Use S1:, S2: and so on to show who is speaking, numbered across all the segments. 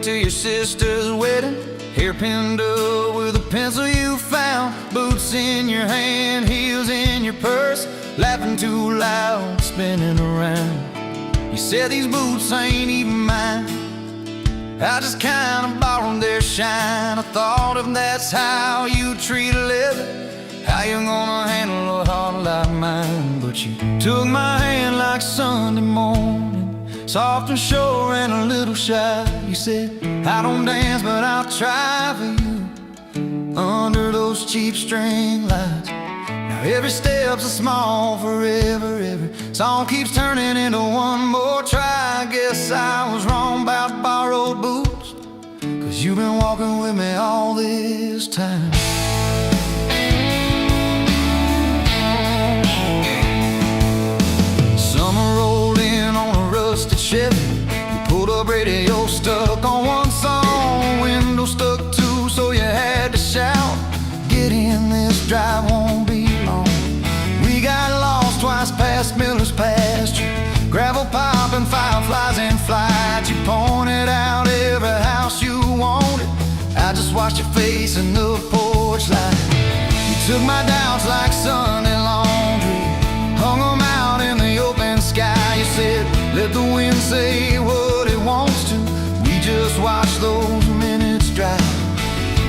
S1: to your sister's wedding, hair pinned up with a pencil you found, boots in your hand, heels in your purse, laughing too loud, spinning around. You said these boots ain't even mine, I just kinda borrowed their shine. I thought if that's how you treat a living, how you gonna handle a heart like mine? But you took my hand like Sunday morning, soft and sure and a little shy. You said, I don't dance but I'll try for you, under those cheap string lights. Now every step's a small forever, every song keeps turning into one more try. I guess I was wrong about borrowed boots, 'cause you've been walking with me all this time. Summer rolled in on a rusted Chevy, you pulled up, radio stuck on one song, window stuck too, so you had to shout, get in, this drive won't be long. We got lost twice past Miller's pasture, gravel popping, fireflies in flight. You pointed out every house you wanted, I just watched your face in the porch light. You took my doubts like Sunday laundry, hung them out in the open sky. You said, let the wind say what it wants to, we just watch those minutes drive.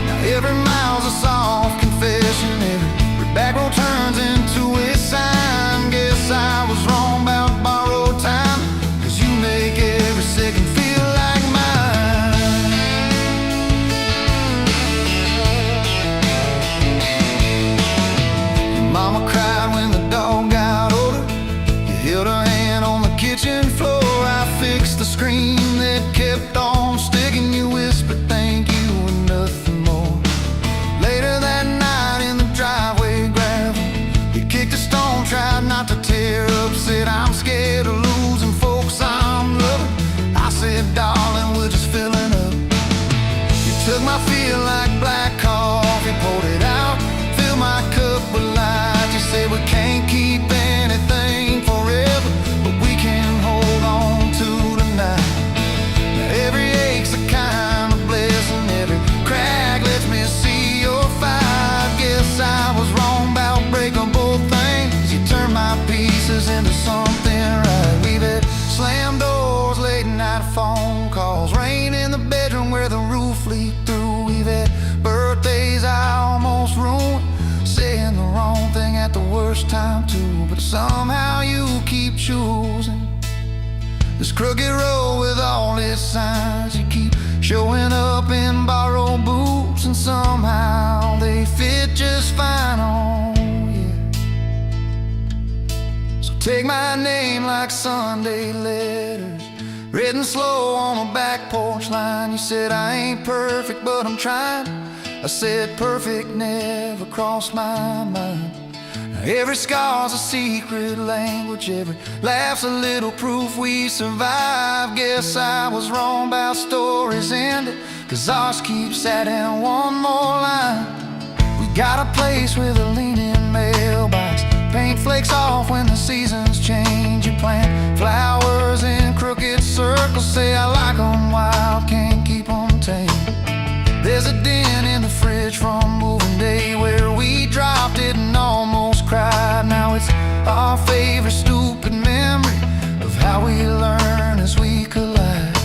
S1: Now every mile's a soft confession, every back road turns into a sign. Guess I was wrong about borrowed time, 'cause you make every second feel like mine. Your mama cried when the dog got older, you held her hand on the kitchen floor. I fixed the screen that kept on sticking, you whispered thank you and nothing more. Later that night in the driveway gravel, you kicked a stone, tried not to tear up, said I'm scared of losing folks I'm loving. I said, darling, we're just filling up. You took my feel like black coffee, poured it out, filled my cup with light. You said we can't keep anything forever, but we can hold on to tonight. Now every ache's a kind of blessing, every crack lets me see your fight. Guess I was wrong about breaking both things, you turned my pieces into something right. We've had slammed doors, late night phone calls, rain in the bedroom where the roof leaked through. We've had birthdays I almost ruined, saying the wrong thing at the worst time too. But somehow you keep choosing this crooked road with all its signs. You keep showing up in borrowed boots, and somehow they fit just fine on you. So take my name like Sunday letters, written slow on a back porch line. You said I ain't perfect but I'm trying, I said perfect never crossed my mind. Every scar's a secret language, every laugh's a little proof we survive. Guess I was wrong about stories ending, 'cause ours keeps adding one more line. We got a place with a leaning mailbox, paint flakes off when the seasons change. You plant flowers in crooked circles, say I like them wild, can't keep them tame. There's a dent in the fridge from moving day where we dropped it and almost cried. Now it's our favorite stupid memory of how we learn as we collide.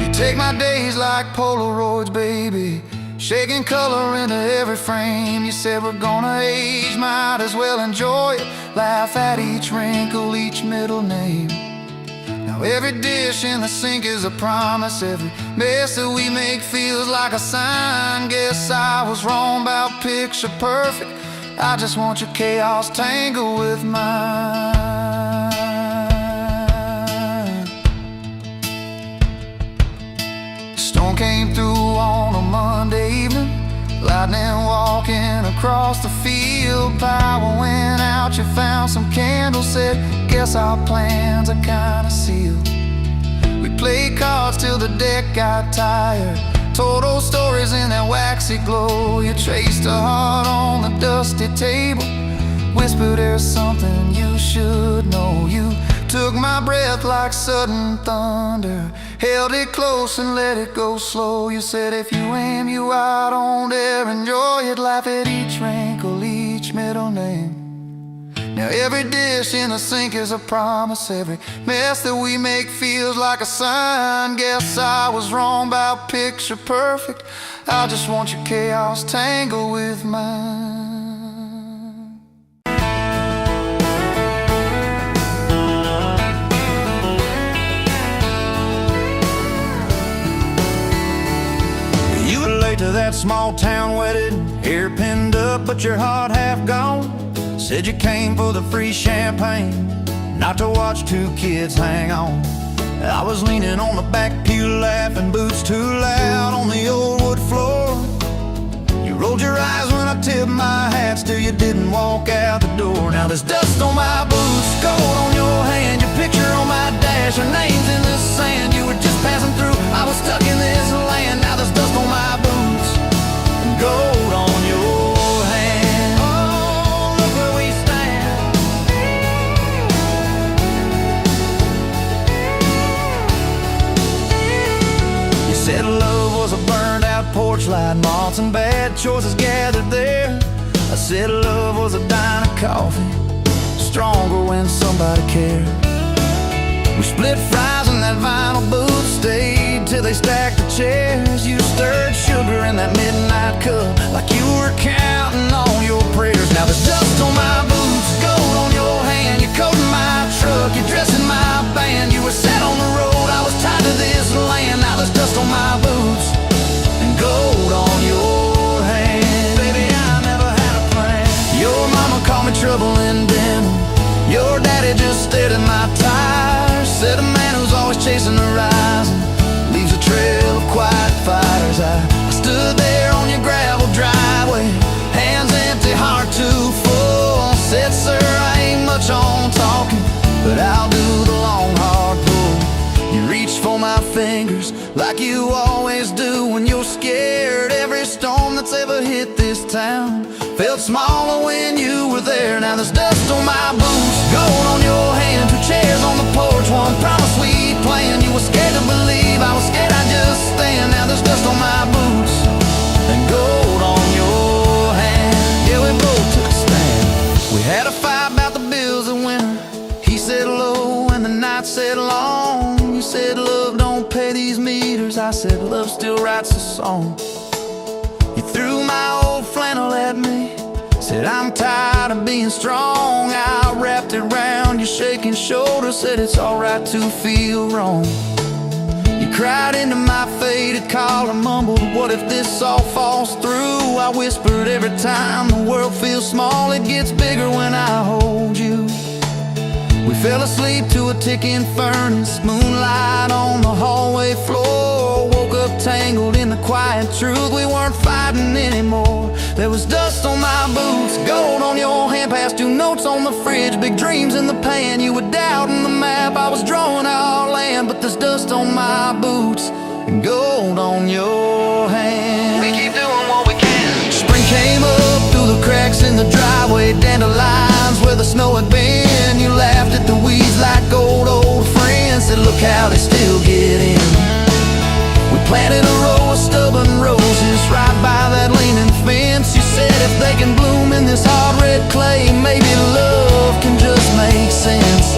S1: You take my days like Polaroids, baby, shaking color into every frame. You said we're gonna age, might as well enjoy it, laugh at each wrinkle, each middle name. Now every dish in the sink is a promise, every mess that we make feels like a sign. Guess I was wrong about picture perfect, I just want your chaos tangled with mine. The storm came through on a Monday evening, lightning walking across the field. Power went out, you found some candles, said guess our plans are kinda sealed. We played cards till the deck got tired, told old stories in that waxy glow. You traced a heart on the dusty table, whispered there's something you should know. You took my breath like sudden thunder, held it close and let it go slow. You said if you aim, you out on dare, enjoy it, laugh at each wrinkle, each middle name. Now every dish in the sink is a promise, every mess that we make feels like a sign. Guess I was wrong about picture perfect, I just want your chaos tangled with mine. You were late to that small town wedding, hair pinned up but your heart half gone. Said you came for the free champagne, not to watch two kids hang on. I was leaning on the back pew laughing, boots too loud on the old wood floor. You rolled your eyes when I tipped my hat, still you didn't walk out the door. Now there's dust on my boots, gold on your hand, your picture on my dash, your name's in the sand. You were just passing through, I was stuck in this land. Now there's dust on my boots, gold on your said love was a burned out porch light, moths and bad choices gathered there. I said love was a dime of coffee, stronger when somebody cared. We split fries in that vinyl booth, stayed till they stacked the chairs. You stirred sugar in that midnight cup like you were counting on your prayers. Now there's dust on my boots, gold on your hand, your coat in my truck, your dress in my band. You were set on the road, I was tied to this land. Now there's dust on my boots and gold on your hand. Baby, I never had a plan. Your mama called me trouble in denim, your daddy just stared at my tires. Said a man who's always chasing the horizon leaves a trail of quiet fires. I stood there on your gravel driveway, hands empty, heart too full. Said, sir, I ain't much on talking, but I'll do the long hard pull. You reached for my fingers like you always do when you're scared. Every storm that's ever hit this town felt smaller when you were there. Now there's dust on my boots, gold on your hand, two chairs on the porch, one promise we planned. You were scared to believe, I was scared I'd just stand. Now there's dust on my boots and gold on your hand. Yeah, we both took a stand. We had a fight about the bills of winter. He said low and the night said long. You said love don't pay these meters, I said love still writes a song. You threw my old flannel at me, said I'm tired of being strong. I wrapped it round your shaking shoulder, said it's alright to feel wrong. You cried into my faded collar, mumbled, what if this all falls through? I whispered, every time the world feels small, it gets bigger when I hold you. We fell asleep to a ticking furnace, moonlight on the hallway floor. Woke up tangled in the quiet truth, we weren't fighting anymore. There was dust on my boots, gold on your hand, past two notes on the fridge, big dreams in the pan. You were doubting the map, I was drawing our land, but there's dust on my boots and gold on your hand. We keep doing what we can. Spring came up through the cracks in the driveway, dandelions where the snow had been. You laughed at the weeds like old friends, said look how they still get in. We planted a row of stubborn roses right by that leaning fence. You said if they can bloom in this hard red clay, maybe love can just make sense.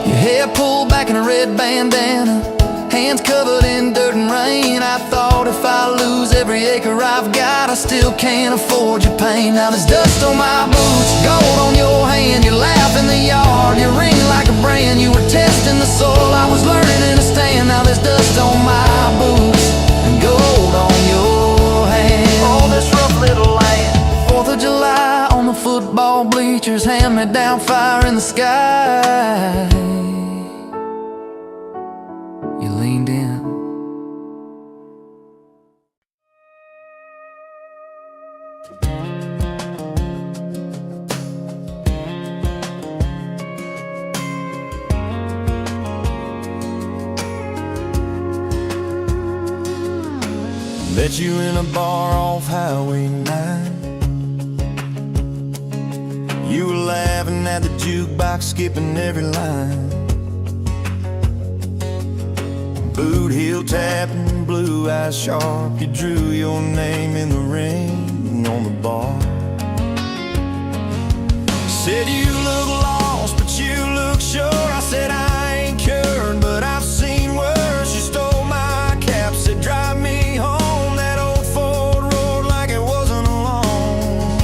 S1: Your hair pulled back in a red bandana, hands covered in dirt and rain. I thought if I lose every acre I've got, I still can't afford your pain. Now there's dust on my boots, gold on your hand, you laugh in the yard, you ring like a brand. You were testing the soil, I was learning in a stand. Now there's dust on my boots and gold on your hand. Oh, this rough little land. 4th of July on the football bleachers, hand-me-down fire in the sky. You leaned in. Met you in a bar off Highway 9. You were laughing sitting at the jukebox, skipping every line. Boot heel tapping, blue eyes sharp. You drew your name in the ring on the bar. Said you look lost, but you look sure. I said I ain't cured, but I've seen worse. You stole my cap, said drive me home. That old Ford roared like it wasn't alone.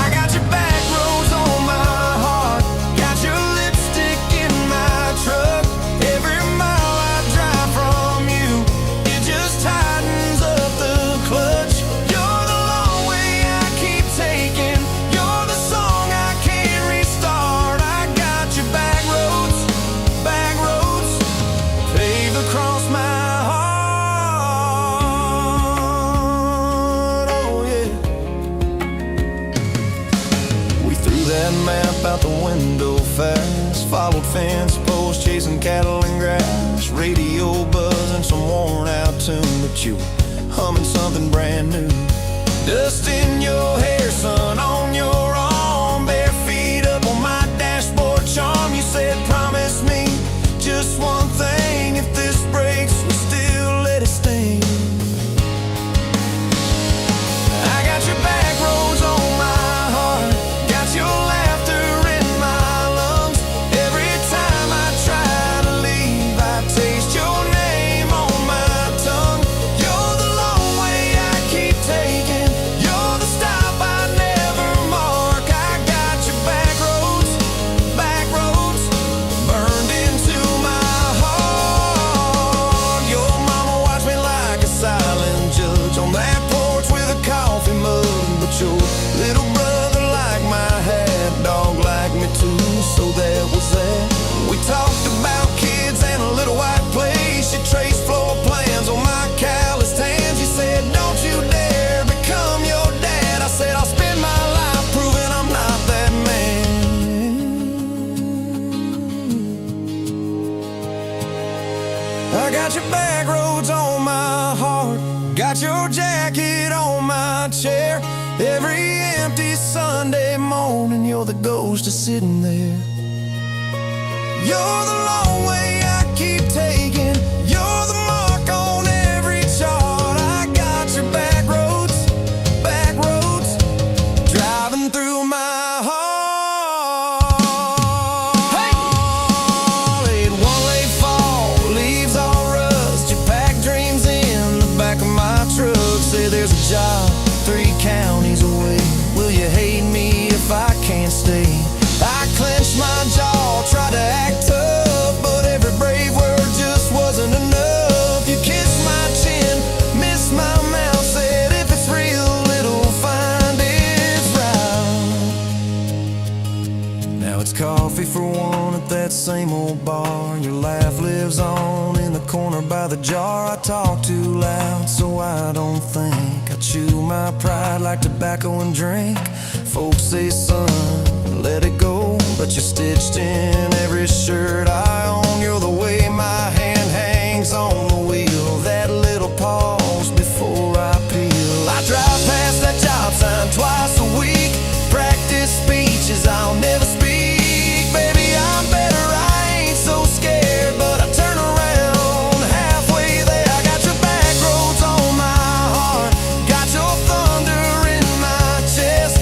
S1: I got your back roads on my heart, got your lipstick in my truck. Every mile I drive from you, it just tightens up the clutch. You're the long way I keep taking. You're the song I can't restart. I got your back roads paved across my heart. Oh yeah. We threw that map out the window fast, followed fence posts, chasing cattle and grass, radio buzzing some worn out tune, but you were humming something brand new. Dust in your hair, sun on your arm, bare feet up on my dashboard charm. You said promise me just one thing, if this breaks we still let it sting. I got your back roads on my heart, got your laughter in my lungs. Every time I try to leave, I taste your name on my tongue. You're the long way I keep taking. You're the stop I never mark. I got your back roads burned into my heart. Your mama watched me like a silent judge on that porch with a coffee mug, but your little brother liked my hat, dog liked me too, so that was that. We talked about kids and a little white place. You traced floor plans on my calloused hands. You said don't you dare become your dad. I said I'll spend my life proving I'm not that man. I got your back roads on my heart, got your jacket on my chair. Every empty Sunday morning, you're the ghost of sitting there. You're the long way I keep taking. You're the mark on every chart. I got your back roads driving through my heart. Hey! Laid one late fall, leaves all rust. You pack dreams in the back of my truck. Say there's a job 3 counties away. Will you hate me if I can't stay? I clenched my jaw, tried to act tough, but every brave word just wasn't enough. You kissed my chin, missed my mouth, said if it's real, it'll find its route. Now it's coffee for one at that same old bar. Your laugh lives on in the corner by the jar. I talk too loud, so I don't think. I chew my pride like tobacco and drink. Folks say, son, let it go, but you're stitched in every shirt I own. You're the way my hand hangs on the wheel, that little pause before I peel. I drive past that job sign twice a week, practice speeches I'll never speak. Baby, I'm better, I ain't so scared, but I turn around halfway there. I got your back roads on my heart, got your thunder in my chest.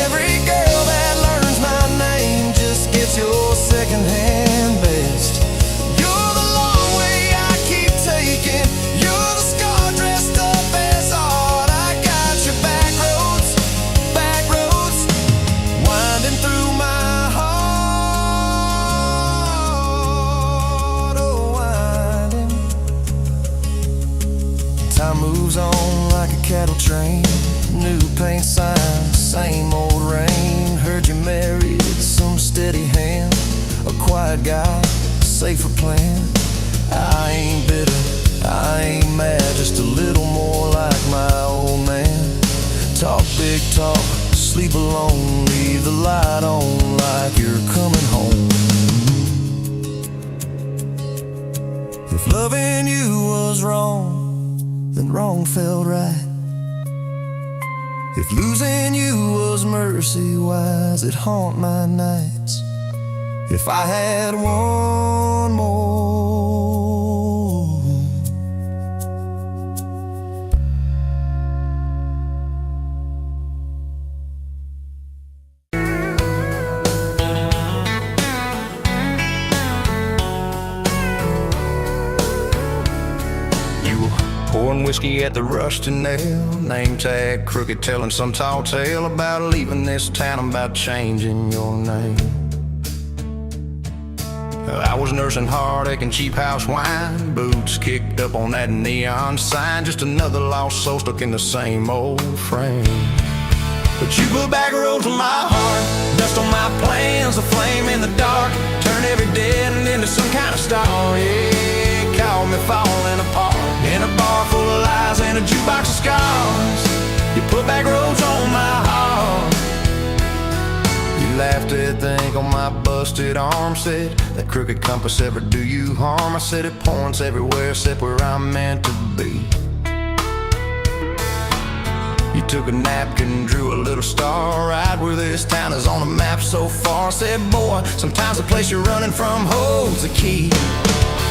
S1: Every girl that learns my name just gets your secondhand best. You're the long way I keep taking. You're the scar dressed up as art. I got your back roads winding through my heart. Oh, winding. Time moves on like a cattle train, new paint signs, same old rain. Heard you married some steady hand, a quiet guy, safer plan. I ain't bitter, I ain't mad, just a little more like my old man. Talk big talk, sleep alone, leave the light on like you're coming home. If loving you was wrong, then wrong felt right. If losing you was mercy, why's it haunt my nights? If I had one more, pouring whiskey at the rusty nail, name tag crooked, telling some tall tale about leaving this town, about changing your name. I was nursing heartache and cheap house wine, boots kicked up on that neon sign, just another lost soul stuck in the same old frame. But you put back roads on my heart, dust on my plans, a flame in the dark, turned every dead end into some kind of star. Yeah, caught me falling apart in a bar full of lies and a jukebox of scars. You put back roads on my heart. You laughed at the ink on my busted arm, said that crooked compass ever do you harm. I said it points everywhere except where I'm meant to be. You took a napkin, drew a little star right where this town is on the map so far. I said, boy, sometimes the place you're running from holds the key.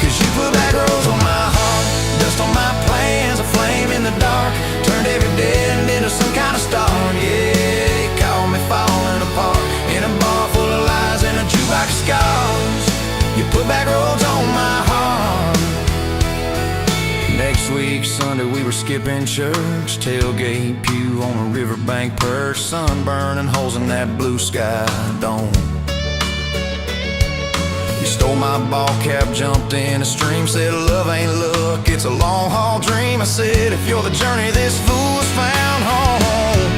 S1: Cause you put back roads on my heart, dust on my plans, a flame in the dark, turned every dead end into some kind of star. Yeah, you caught me falling apart in a bar full of lies and a jukebox of scars. You put back roads on my heart. Next week, Sunday, we were skipping church, tailgate pew on a riverbank perch, sun burning holes in that blue sky dome. You stole my ball cap, jumped in a stream, said love ain't luck, it's a long haul dream. I said if you're the journey, this fool has found home.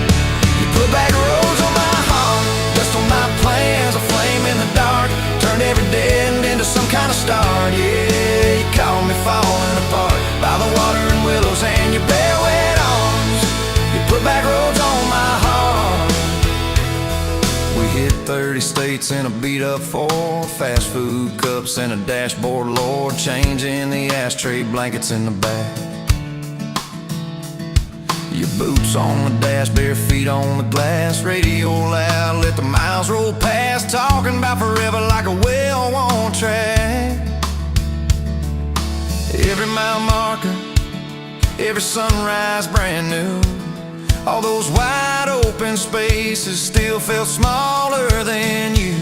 S1: You put back roads on my heart, dust on my plans, a flame in the dark, turned every dead end into some kind of star. Yeah, you caught me falling apart by the water and willows and your bare wet arms. You put back roads on my heart. We hit 30 states in a beat-up Ford, fast food cups and a dashboard, Lord, changing the ashtray blankets in the back. Your boots on the dash, bare feet on the glass, radio loud, let the miles roll past, talking about forever like a well-worn track. Every mile marker, every sunrise brand new, all those wide open spaces still felt smaller than you.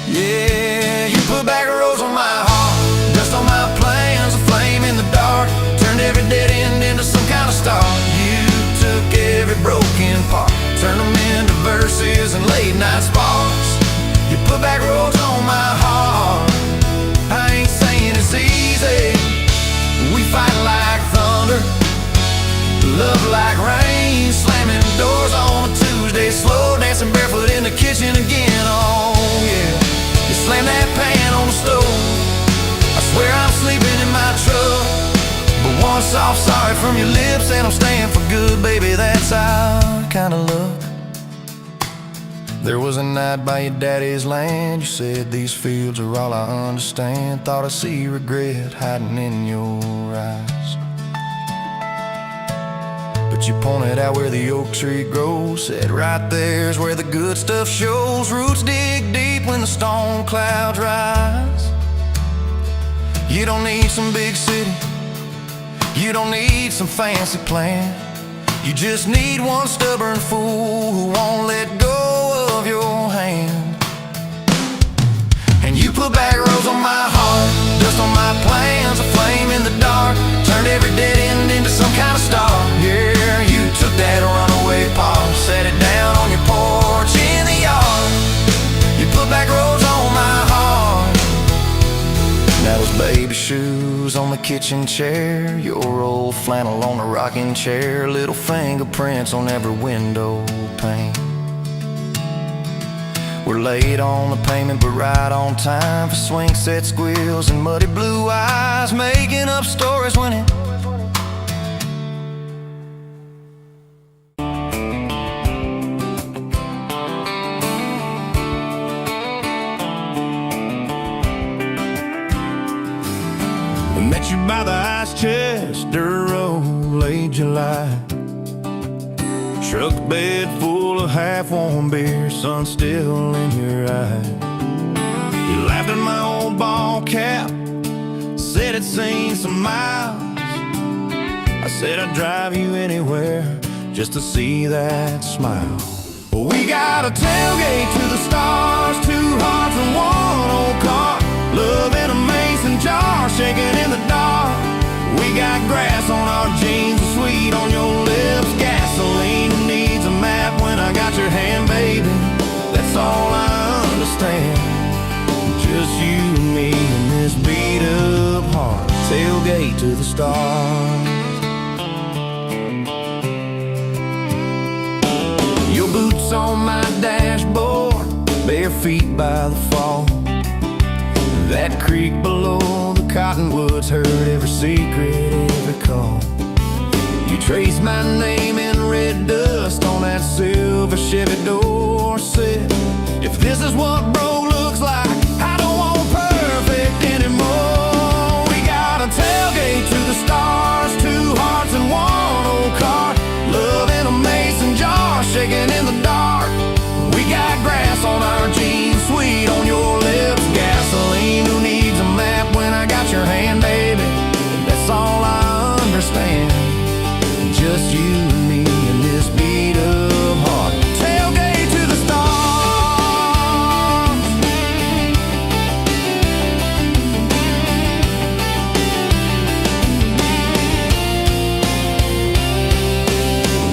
S1: Yeah, you put back roads on my heart, dust on my plans, a flame in the dark, turned every dead end into some kind of star. You took every broken part, turned them into verses and late night sparks. You put back roads on my heart. I ain't saying it's easy, we fight like thunder, love like rain, slamming doors on a Tuesday, slow dancing barefoot in the kitchen again. Oh yeah, you slam that pan on the stove, I swear I'm sleeping in my truck, but one soft sorry from your lips and I'm staying for good, baby, that's our kind of luck. There was a night by your daddy's land, you said these fields are all I understand, thought I see regret hiding in your eyes. But you pointed out where the oak tree grows, said right there's where the good stuff shows, roots dig deep when the storm clouds rise. You don't need some big city, you don't need some fancy plan, you just need one stubborn fool who won't let go of your hand. And you put back roads on my heart, dust on my plans, a flame in the dark, turned every dead end into some kind of star. Yeah, you took that runaway paw, set it down on your porch in the yard. You put back roads on my heart. Now those baby shoes on the kitchen chair, your old flannel on the rocking chair, little fingerprints on every window pane. We're late on the payment but right on time for swing set squeals and muddy blue eyes, making up stories when it met you by the ice chest, dirt road, late July. Truck bed full of half-warm beer, sun still in your eye. You laughed at my old ball cap, said it's seen some miles. I said I'd drive you anywhere just to see that smile. We got a tailgate to the stars, 2 hearts and 1 old car. Love in a mason jar, shaking in the dark. We got grass on our jeans, sweet on your lips. Gasoline who needs a map when I got your hand, baby. That's all I understand. Just you and me in this beat up heart. Tailgate to the stars. Your boots on my dashboard, bare feet by the fall. That creek below the cottonwoods heard every secret, every call. You traced my name in red dust on that silver Chevy Dorset. If this is what broke looks like, I don't want perfect anymore. We got a tailgate to the stars, 2 hearts and 1 old car. Love in a mason jar, shaking in the dark. We got grass on our jeans, sweet on your lips. Gasoline who needs a map when I got your hand, baby. That's all I understand. Just you and me in this beat up heart. Tailgate to the stars.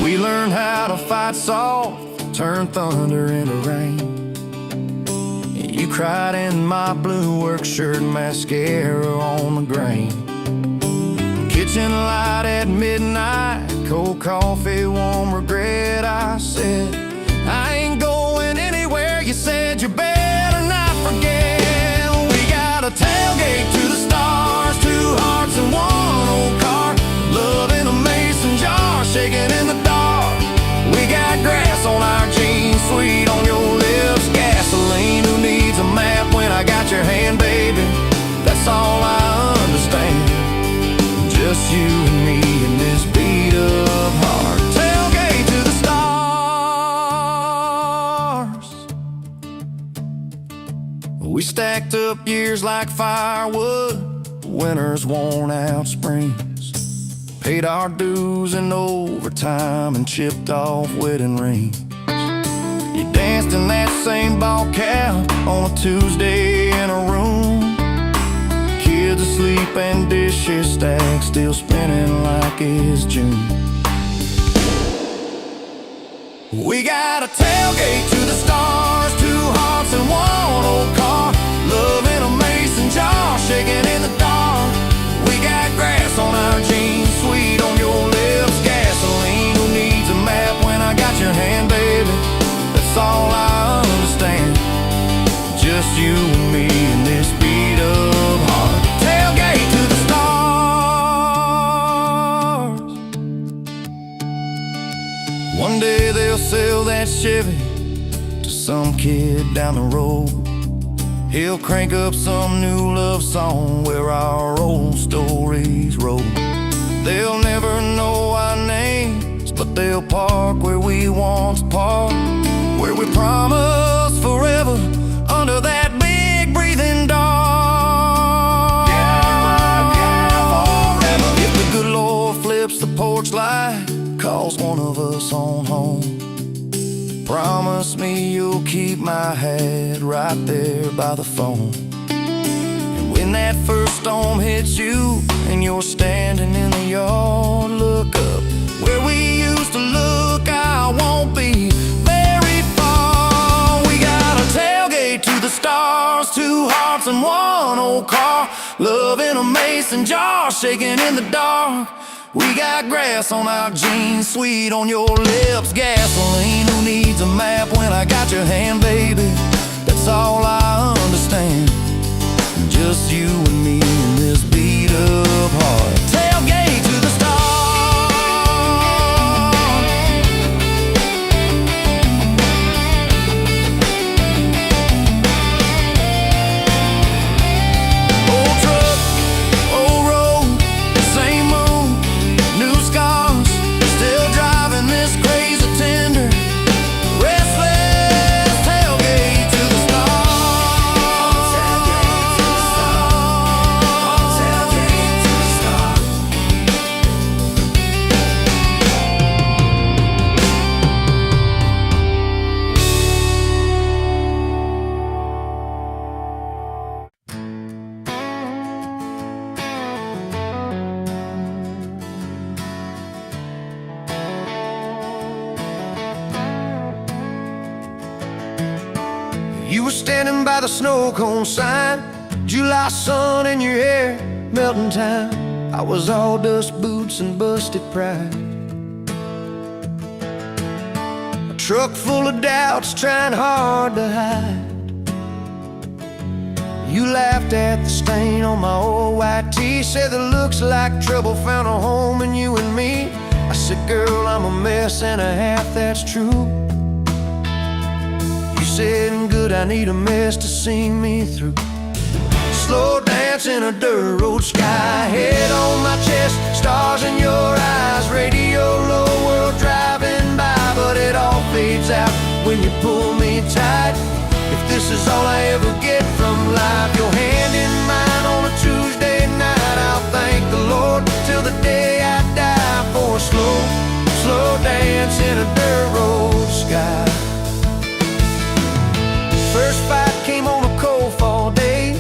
S1: We learned how to fight soft, turn thunder into rain. You cried in my blue work shirt, mascara on the grain. Kitchen light at midnight, cold coffee, warm regret. I said, I ain't going anywhere. You said you better not forget. We got a tailgate to the stars, 2 hearts and 1 old car. Love in a mason jar, shaking in the dark. We got grass on our jeans, sweet on your lips. Gasoline who needs a map when I got your hand, baby. That's all I understand. Just you and me in this beat up heart. Tailgate to the stars. We stacked up years like firewood, winters worn out springs. Paid our dues in overtime and chipped off wedding rings. You danced in that same ball cap on a Tuesday in a room. Kids asleep and dishes stacked, still spinning like it's June. We got a tailgate to the stars, 2 hearts and 1 old car. Love in a mason jar, shaking in the dark. We got grass on our jeans, sweet on your lips. Gasoline who needs a map when I got your hand, baby. That's all I understand. Just you and me in this beat up heart. Tailgate to the stars. One day they'll sell that Chevy to some kid down the road. He'll crank up some new love song where our old stories roll. They'll never know our names, but they'll park where we once parked, where we promised forever under that big breathing dog. Yeah, forever. If the good Lord flips the porch light, calls one of us on home, promise me you'll keep my hat right there by the phone. And when that first storm hits you and you're standing in the yard, look up where we used to look. I won't be very far. We got a tailgate to the stars, 2 hearts and 1 old car. Love in a mason jar, shaking in the dark. We got grass on our jeans, sweet on your lips. Gasoline who needs a map when I got your hand, baby. That's all I understand. Just you and me in this beat up heart. Tailgate to the stars. Old truck, old road, same moon, new scars. Still driving this crazy 10 were standing by the snow cone sign, July sun in your hair, melting time. I was all dust boots and busted pride, a truck full of doubts trying hard to hide. You laughed at the stain on my old white tee, said that looks like trouble found a home in you and me. I said, girl, I'm a mess and a half, that's true. You said, good, I need a mess to see me through. Slow dance in a dirt road sky, head on my chest, stars in your eyes, radio low, world driving by. But it all fades out when you pull me tight. If this is all I ever get from life, your hand in mine on a Tuesday night, I'll thank the Lord till the day I die for a slow, slow dance in a dirt road sky. First fight came on a cold fall day.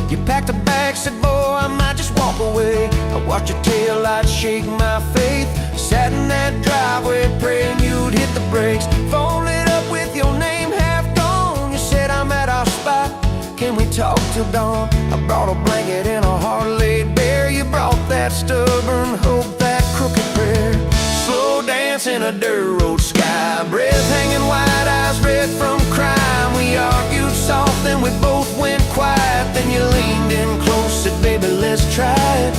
S1: You packed a bag, said, boy, I might just walk away. I watched your taillights shake my faith, sat in that driveway praying you'd hit the brakes. Phone lit up with your name half gone. You said, I'm at our spot, can we talk till dawn? I brought a blanket and a heart laid bare. You brought that stubborn hope, that crooked prayer. Slow dance in a dirt road sky, breath hanging wide, eyes red from crime. We argued soft, then we both went quiet. Then you leaned in close, said, baby, let's try it.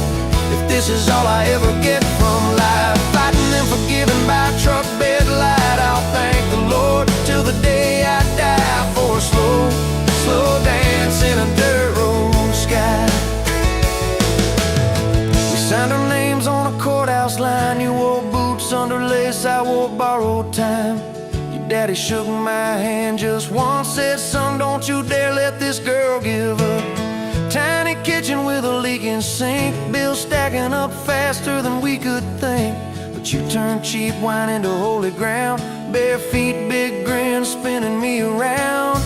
S1: If this is all I ever get from life, fighting and forgiving by truck bed light, I'll thank the Lord till the day I die for a slow, slow dance in a dirt road sky. We signed our names on a courthouse line. You wore boots under lace, I wore borrowed time. Your daddy shook my hand just once, said, son, don't you dare let this girl give up. Tiny kitchen with a leaking sink, bills stacking up faster than we could think. But you turned cheap wine into holy ground, bare feet, big grin, spinning me around.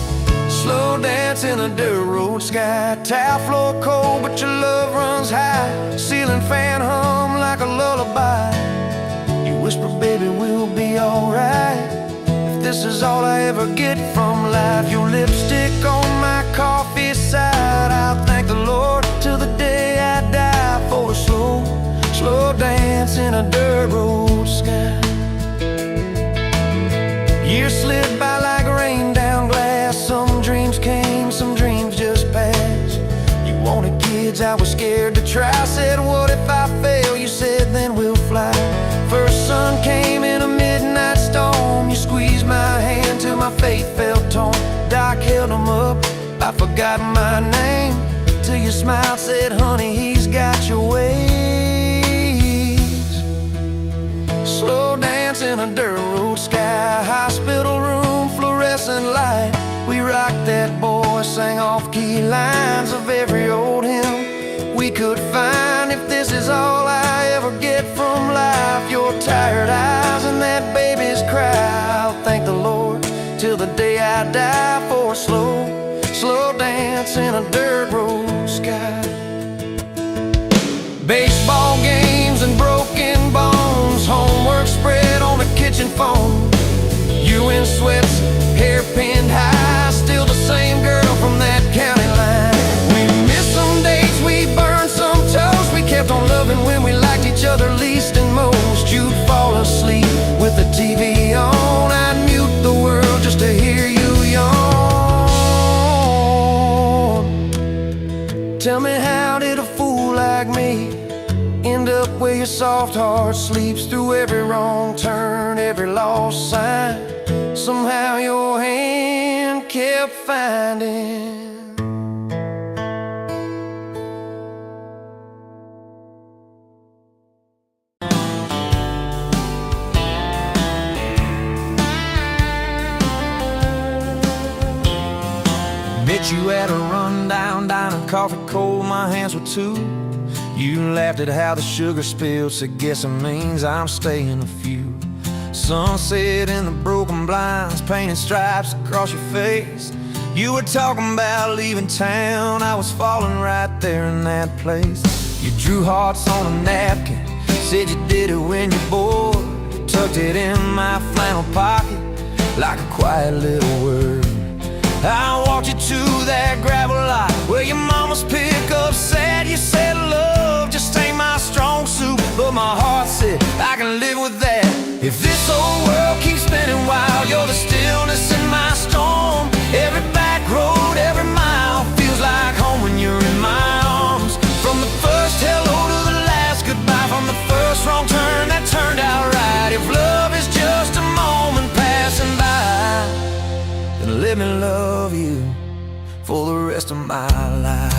S1: Slow dance in a dirt road sky, tile floor cold, but your love runs high. Ceiling fan hum like a lullaby. You whisper, baby, we'll be alright. If this is all I ever get from life, your lipstick on my coffee side, I'll thank the Lord till the day I die for a slow, slow dance in a dirt road sky. Years slid by like rain down glass. Some dreams came, some dreams just passed. You wanted kids, I was scared to try. Said, what if I fail? You said, then we'll fly. First sun came in a midnight storm. You squeezed my hand till my faith felt torn. Doc held them up, I forgot my name, till you smiled, said, honey, he's got your ways. Slow dance in a dirt road sky, hospital room, fluorescent light. We rocked that boy, sang off-key lines of every old hymn we could find. If this is all I ever get from life, your tired eyes and that baby's cry, I'll thank the Lord till the day I die for a slow, slow dance in a dirt road sky. Baseball games and broken bones, homework spread on the kitchen phone. You in sweats, hair pinned high, still the same girl from that county line. We missed some dates, we burned some toast. We kept on loving when we liked each other least and most. You'd fall asleep with the TV on, I'd mute the world just to hear you yawn. Tell me, how did a fool like me end up where your soft heart sleeps through every wrong turn, every lost sign? Somehow your hand kept finding. Met you at a rundown diner, coffee cold, my hands were too. You laughed at how the sugar spilled, said guess it means I'm staying a few. Sunset in the broken blinds, painted stripes across your face. You were talking about leaving town, I was falling right there in that place. You drew hearts on a napkin, said you did it when you're bored. Tucked it in my flannel pocket like a quiet little word. I walked you to that gravel lot where your mama's pickup said. You said love just ain't my strong suit, but my heart said I can live with that. If this old world keeps spinning wild, you're the stillness in my storm. Every back road, every mile feels like home when you're in my arms. From the first hello to the last goodbye, from the first wrong turn that turned out right. If love is just a moment passing by, then let me love you for the rest of my life.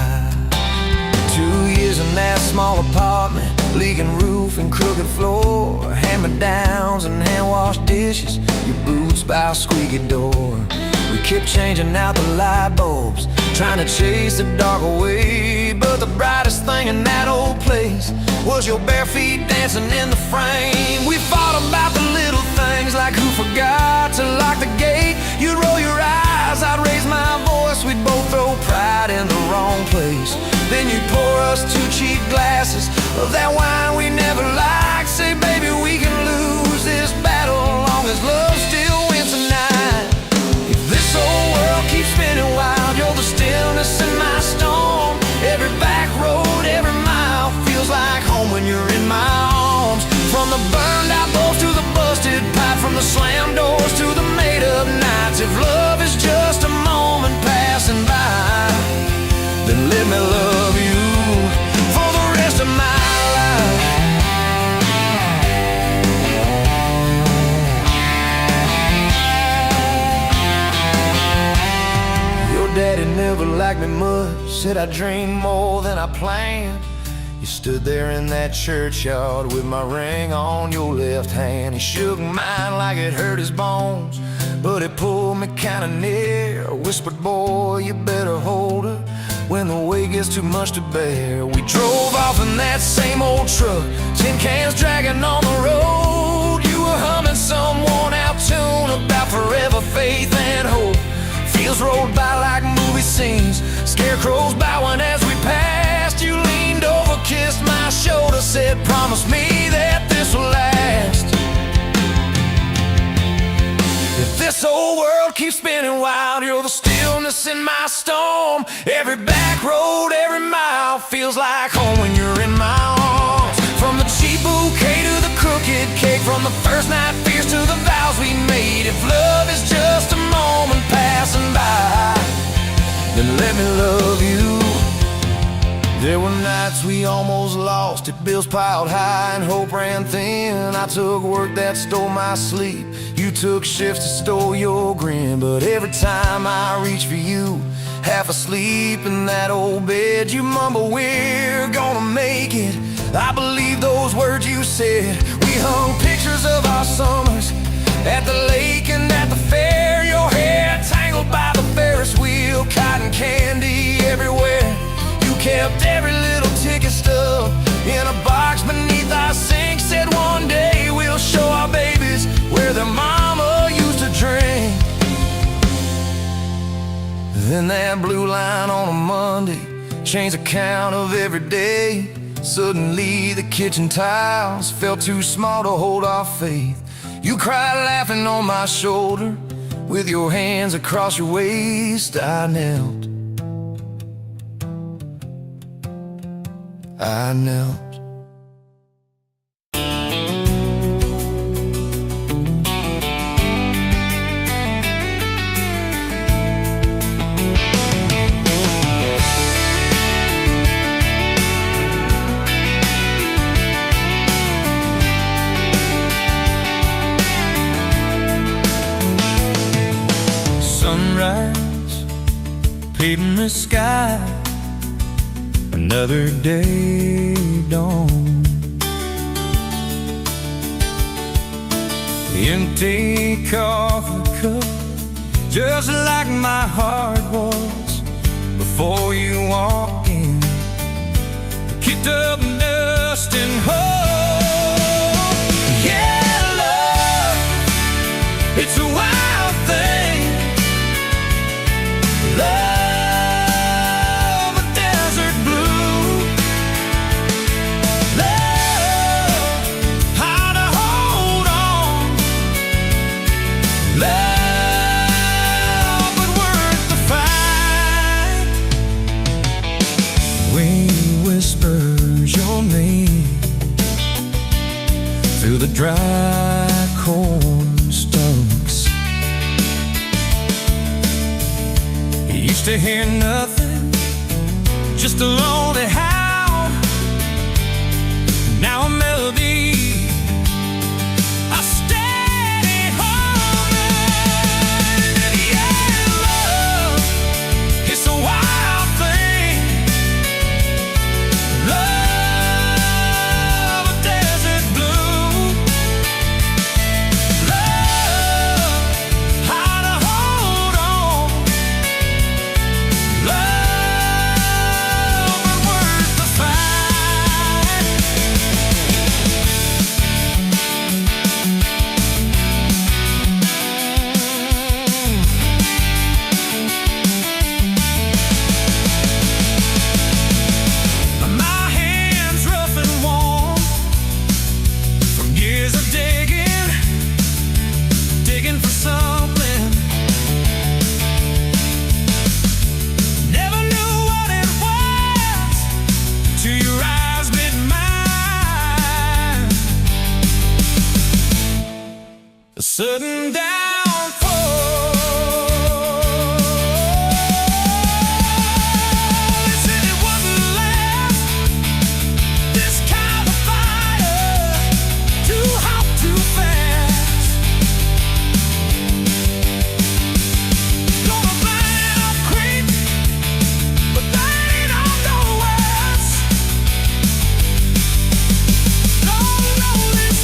S1: 2 years in that small apartment, leaking roof and crooked floor, hand-me-downs and hand-washed dishes, your boots by a squeaky door. We kept changing out the light bulbs, trying to chase the dark away, but the brightest thing in that old place was your bare feet dancing in the frame. We fought about the little things, like who forgot to lock the gate. You'd roll your eyes, I'd raise my voice, we'd both throw pride in the wrong place. Then you'd pour us 2 cheap glasses of that wine we never liked. Say, baby, we can lose this battle long as love still wins tonight. If this old world keeps spinning wild, you're the stillness in my storm. Every back road, every mile feels like home when you're in my arms. From the burned out bulbs to the busted pipe, from the slam doors to the made up nights. If love is just a moment passing by, then let me love you for the rest of my life. Your daddy never liked me much, said I dreamed more than I planned. You stood there in that churchyard with my ring on your left hand. He shook mine like it hurt his bones, but he pulled me kinda near, whispered, boy, you better hold her when the weight gets too much to bear. We drove off in that same old truck, tin cans dragging on the road. You were humming some worn-out tune about forever faith and hope. Fields rolled by like movie scenes, scarecrows bowing as we passed. You leaned over, kissed my shoulder, said, promise me that this will last. If this old world keeps spinning wild, you're the stillness in my storm. Every back road, every mile feels like home when you're in my arms. From the cheap bouquet to the crooked cake, from the first night fears to the vows we made. If love is just a moment passing by, then let me love you. There were nights we almost lost it, bills piled high and hope ran thin. I took work that stole my sleep, you took shifts that stole your grin. But every time I reach for you, half asleep in that old bed, you mumble, we're gonna make it. I believe those words you said. We hung pictures of our summers at the lake and at the fair. Your hair tangled by the Ferris wheel, cotton candy everywhere. Kept every little ticket stub in a box beneath our sink. Said one day we'll show our babies where their mama used to drink. Then that blue line on a Monday changed the count of every day. Suddenly the kitchen tiles felt too small to hold our faith. You cried laughing on my shoulder with your hands across your waist. I knelt.
S2: Sunrise, paving the sky, another day dawn. Empty coffee cup, just like my heart was before you walked in. Kicked up dust and hope. Yeah, love, it's a wild thing. Love, a desert blue. Love, how to hold on. Love, but worth the to the dry corn stumps. He used to hear nothing, just a lonely howl. Now a melody, a steady humming. And yeah, love, it's a wild thing. Love, a desert blue. Love, how to hold on. Love, but worth the fight. My hands rough and warm from years of digging for something. Never knew what it was till your eyes met mine. A sudden downfall. They said it wouldn't last. This kind of fire, too hot, too fast. Gonna burn up quick, but they don't know us. Don't know this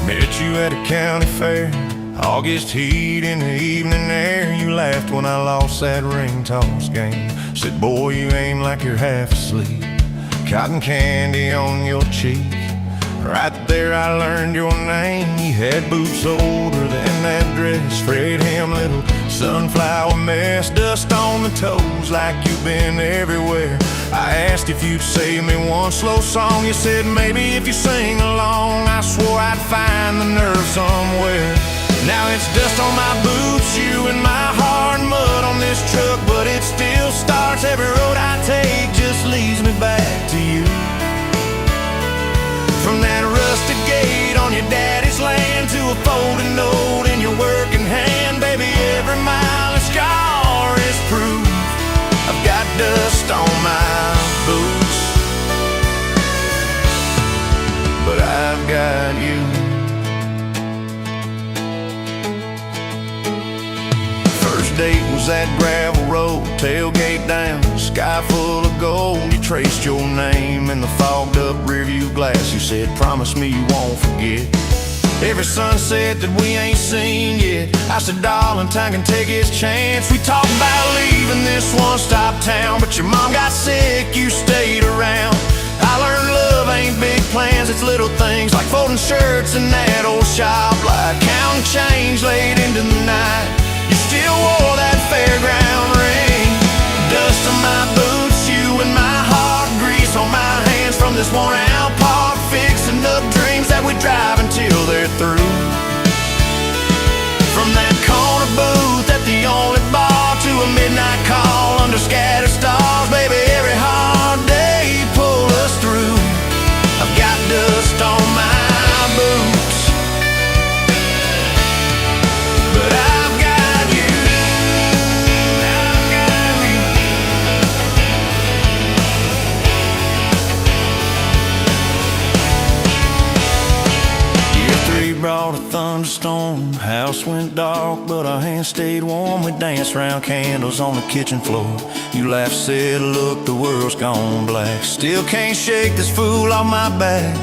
S3: Met you at a county fair, August heat in the evening air. You laughed when I lost that ring toss game. Said, boy, you aim like you're half asleep. Cotton candy on your cheek. Right there I learned your name. You had boots older than that dress. Fred Ham, little sunflower mess. Dust on the toes like you've been everywhere. I asked if you'd save me one slow song. You said maybe if you sing along. I swore I'd find the nerve somewhere. Now it's dust on my boots, you and my hard mud on this truck, but it still starts. Every road I take just leads me back to you. From that rusted gate on your daddy's land to a folding note in your working hand, baby, every mile and scar is proof. I've got dust on my boots, but I've got you. First date was that gravel road, tailgate down, sky full of gold. You traced your name in the fogged up rearview glass. You said, promise me you won't forget every sunset that we ain't seen yet. I said, darling, time can take its chance. We talked about leaving this one-stop town, but your mom got sick, you stayed around. I learned love ain't big plans, it's little things like folding shirts in that old shop, like counting change late into the night. You still wore that fairground ring. Dust on my boots, you and my heart, grease on my hands from this worn-out park, fixing up dreams that we drive until they're through. From that corner booth at the only bar to a midnight call under scattered stars, baby, every hard day pulled us through. I've got dust on my boots, but I've got you. I've got you. Year 3 brought a thunderstorm. House went dark, but our hands stayed warm. We danced round candles on the kitchen floor. You laughed, said, look, the world's gone black. Still can't shake this fool off my back.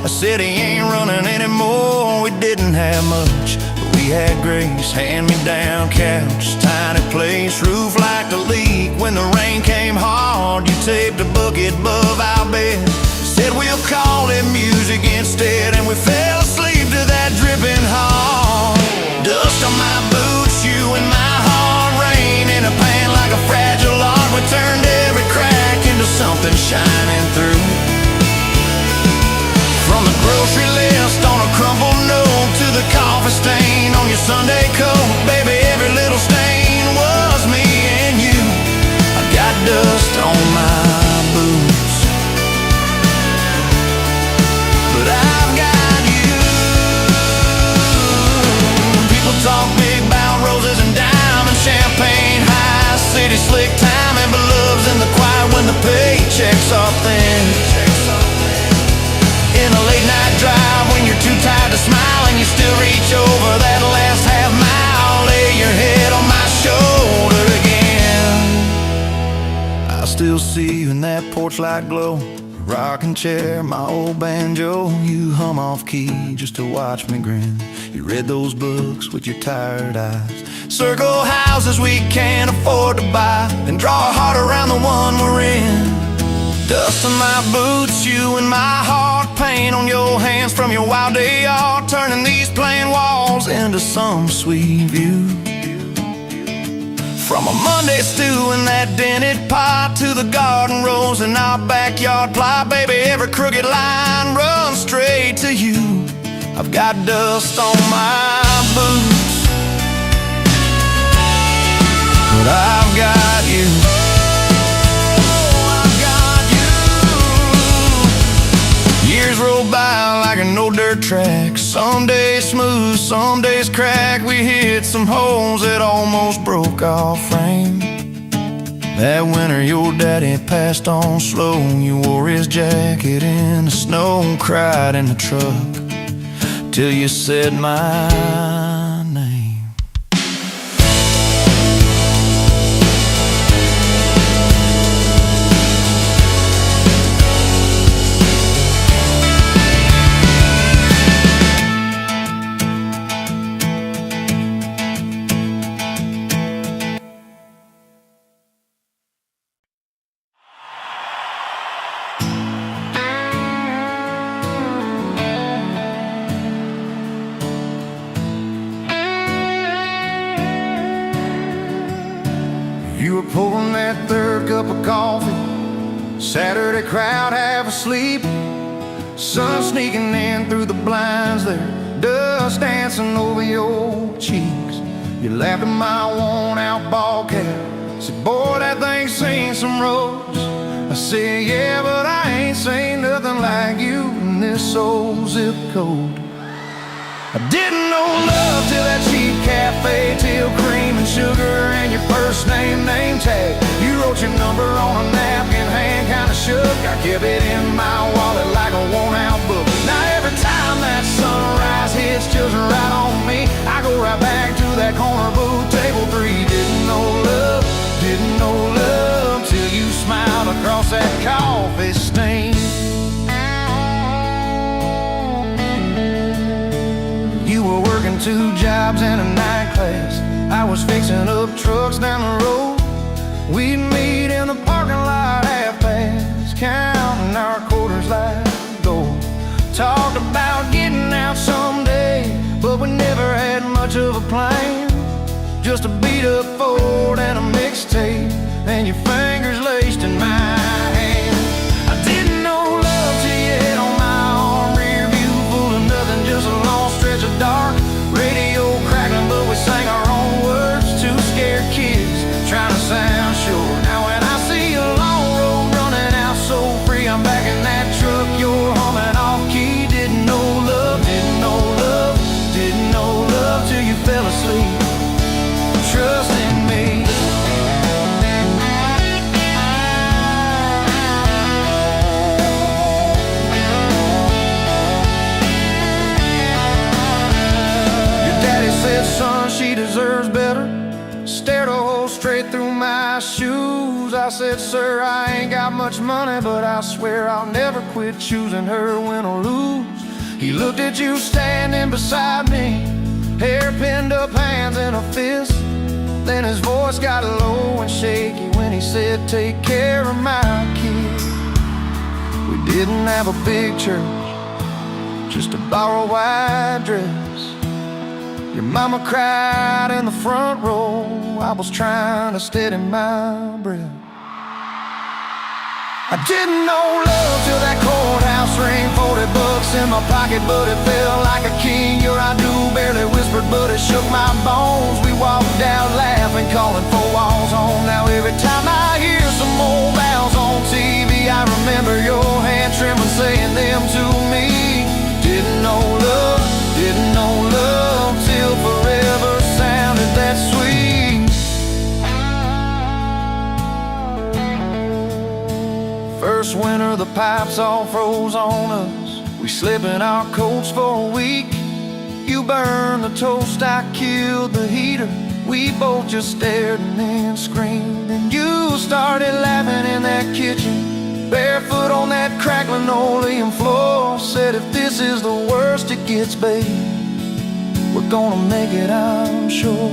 S3: I said he ain't running anymore. We didn't have much, but we had grace. Hand-me-down couch, tiny place, roof like a leak. When the rain came hard, you taped a bucket above our bed. Said said we'll call it music instead, and we fell asleep to that dripping heart. Dust on my boots, you and my heart, rain in a pan like a fragile art. We turned every crack into something shining through. From the grocery list on a crumpled note to the coffee stain on your Sunday coat, baby, every little stain was me and you. I got dust on my boots, but I've got you. People talk big about roses and diamonds, champagne, high city slick timing, but love's in the quiet when the paychecks are thin. In a late night drive when you're too tired to smile and you still reach over that last half mile, lay your head on my shoulder again. I still see you in that porch light glow, rocking chair, my old banjo. You hum off key just to watch me grin. You read those books with your tired eyes, circle houses we can't afford to buy, and draw a heart around the one we're in. Dust on my boots, you and my heart, paint on your hands from your wild day art, turning these plain walls into some sweet view. From a Monday stew in that dented pot to the garden rose in our backyard plot, baby, every crooked line runs straight to you. I've got dust on my boots, but I've got you. Years roll by like an old dirt track, some days smooth, some days crack. We hit some holes that almost broke our frame. That winter your daddy passed on slow. You wore his jacket in the snow, cried in the truck till you said my name. You were pouring that third cup of coffee, Saturday crowd half asleep, sun sneaking in through the blinds there, dust dancing over your cheeks. You laughed at my worn-out ball cap, said, boy, that thing's seen some roads. I said, yeah, but I ain't seen nothing like you in this old zip code. I didn't know love till that cheap cafe, till cream and sugar and your first name tag. You wrote your number on a napkin, hand kinda shook. I kept it in my wallet like a worn-out book. Now every time that sunrise hits just right on me, I go right back to that corner booth, table 3. Didn't know love till you smiled across that coffee stain. You were working 2 jobs and a night class, I was fixing up trucks down the road. We'd meet in the parking lot half-past, counting our quarters like gold. Talked about getting out someday, but we never had much of a plan. Just a beat-up Ford and a mixtape, and your fingers laced in my hand. I didn't know love till you hit on my arm, rear view full of nothing, just a long stretch of dark. Radio crackling, but we sang our own words, 2 scared kids trying to sound sure. Now when I see a long road running out so free, I'm back in that truck, you're humming off key. Didn't know love till you fell asleep. Trust in me. Your daddy said, son, she deserves better. Stared a hole straight through my shoes. I said, sir, I ain't got much money, but I swear I'll never quit choosing her, win or lose. He looked at you standing beside me, hair pinned up, hands in a fist. Then his voice got low and shaky when he said, take care of my kid. We
S1: Didn't have a big church, just a borrowed white dress. Your mama cried in the front row. I was trying to steady my breath. I didn't know love till that courthouse ring. 40 bucks in my pocket, but it felt like a king. Your I do barely whispered, but it shook my bones. We walked out laughing, calling 4 walls home. Now every time I hear some old vows on TV, I remember your hand trembling, saying them to me. Didn't know love till forever sounded that sweet. First winter, the pipes all froze on us. We slept in our coats for a week. You burned the toast, I killed the heater. We both just stared and then screamed. And you started laughing in that kitchen, barefoot on that cracked linoleum floor. Said, if this is the worst it gets, babe, we're gonna make it, I'm sure.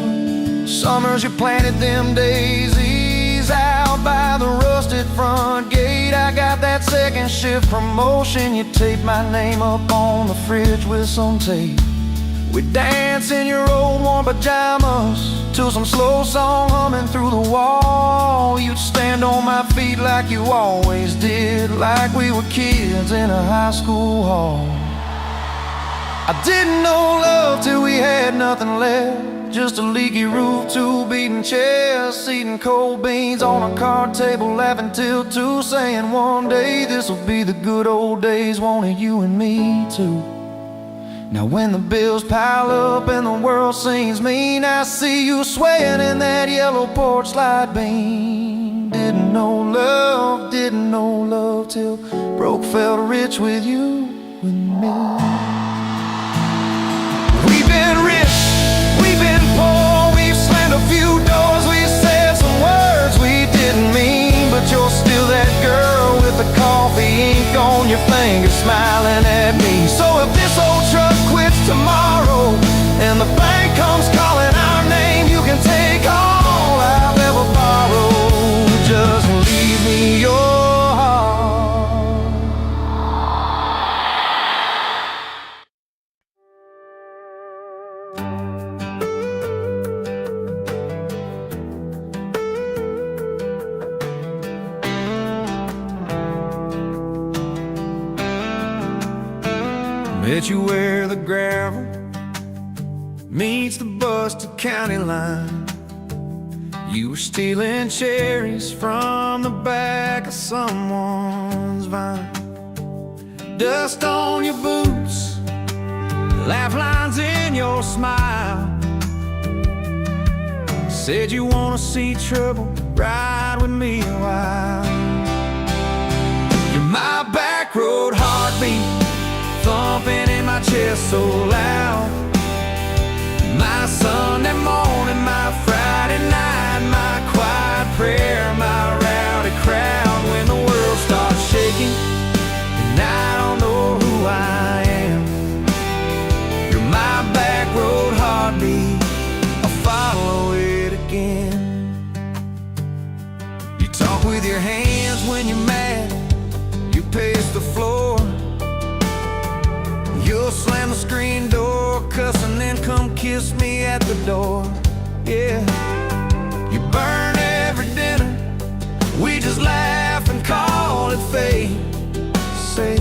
S1: Summers you planted them daisies out by the rusted front gate. I got that second shift promotion. You taped my name up on the fridge with some tape. We'd dance in your old warm pajamas to some slow song humming through the wall. You'd stand on my feet like you always did, like we were kids in a high school hall. I didn't know love till we had nothing left, just a leaky roof, 2 beating chests, eating cold beans on a card table, laughing till 2, saying one day this'll be the good old days, wanted you and me too. Now when the bills pile up and the world seems mean, I see you swaying in that yellow porch light beam. Didn't know love till broke felt rich with you and me. We've been rich, we've been poor, we've slammed a few doors, we've said some words we didn't mean, but you're still that girl with the coffee ink on your finger smiling at me. So if this old truck quits tomorrow and the bank comes calling our name, you can take all I've ever borrowed, just leave me your heart. Met you where the gravel meets the busted county line. You were stealing cherries from the back of someone's vine. Dust on your boots, laugh lines in your smile. Said you wanna see trouble, ride with me a while. You're my back road heartbeat, thumping in my chest so loud. My Sunday morning, my Friday night, my quiet prayer, my rowdy crowd. When the world starts shaking and I don't know who I am, you're my back road heartbeat, I'll follow it again. You talk with your hands when you're mad, you pace the floor. You'll slam the screen door, cuss, and then come kiss me at the door. Yeah, you burn every dinner, we just laugh and call it fate. Say,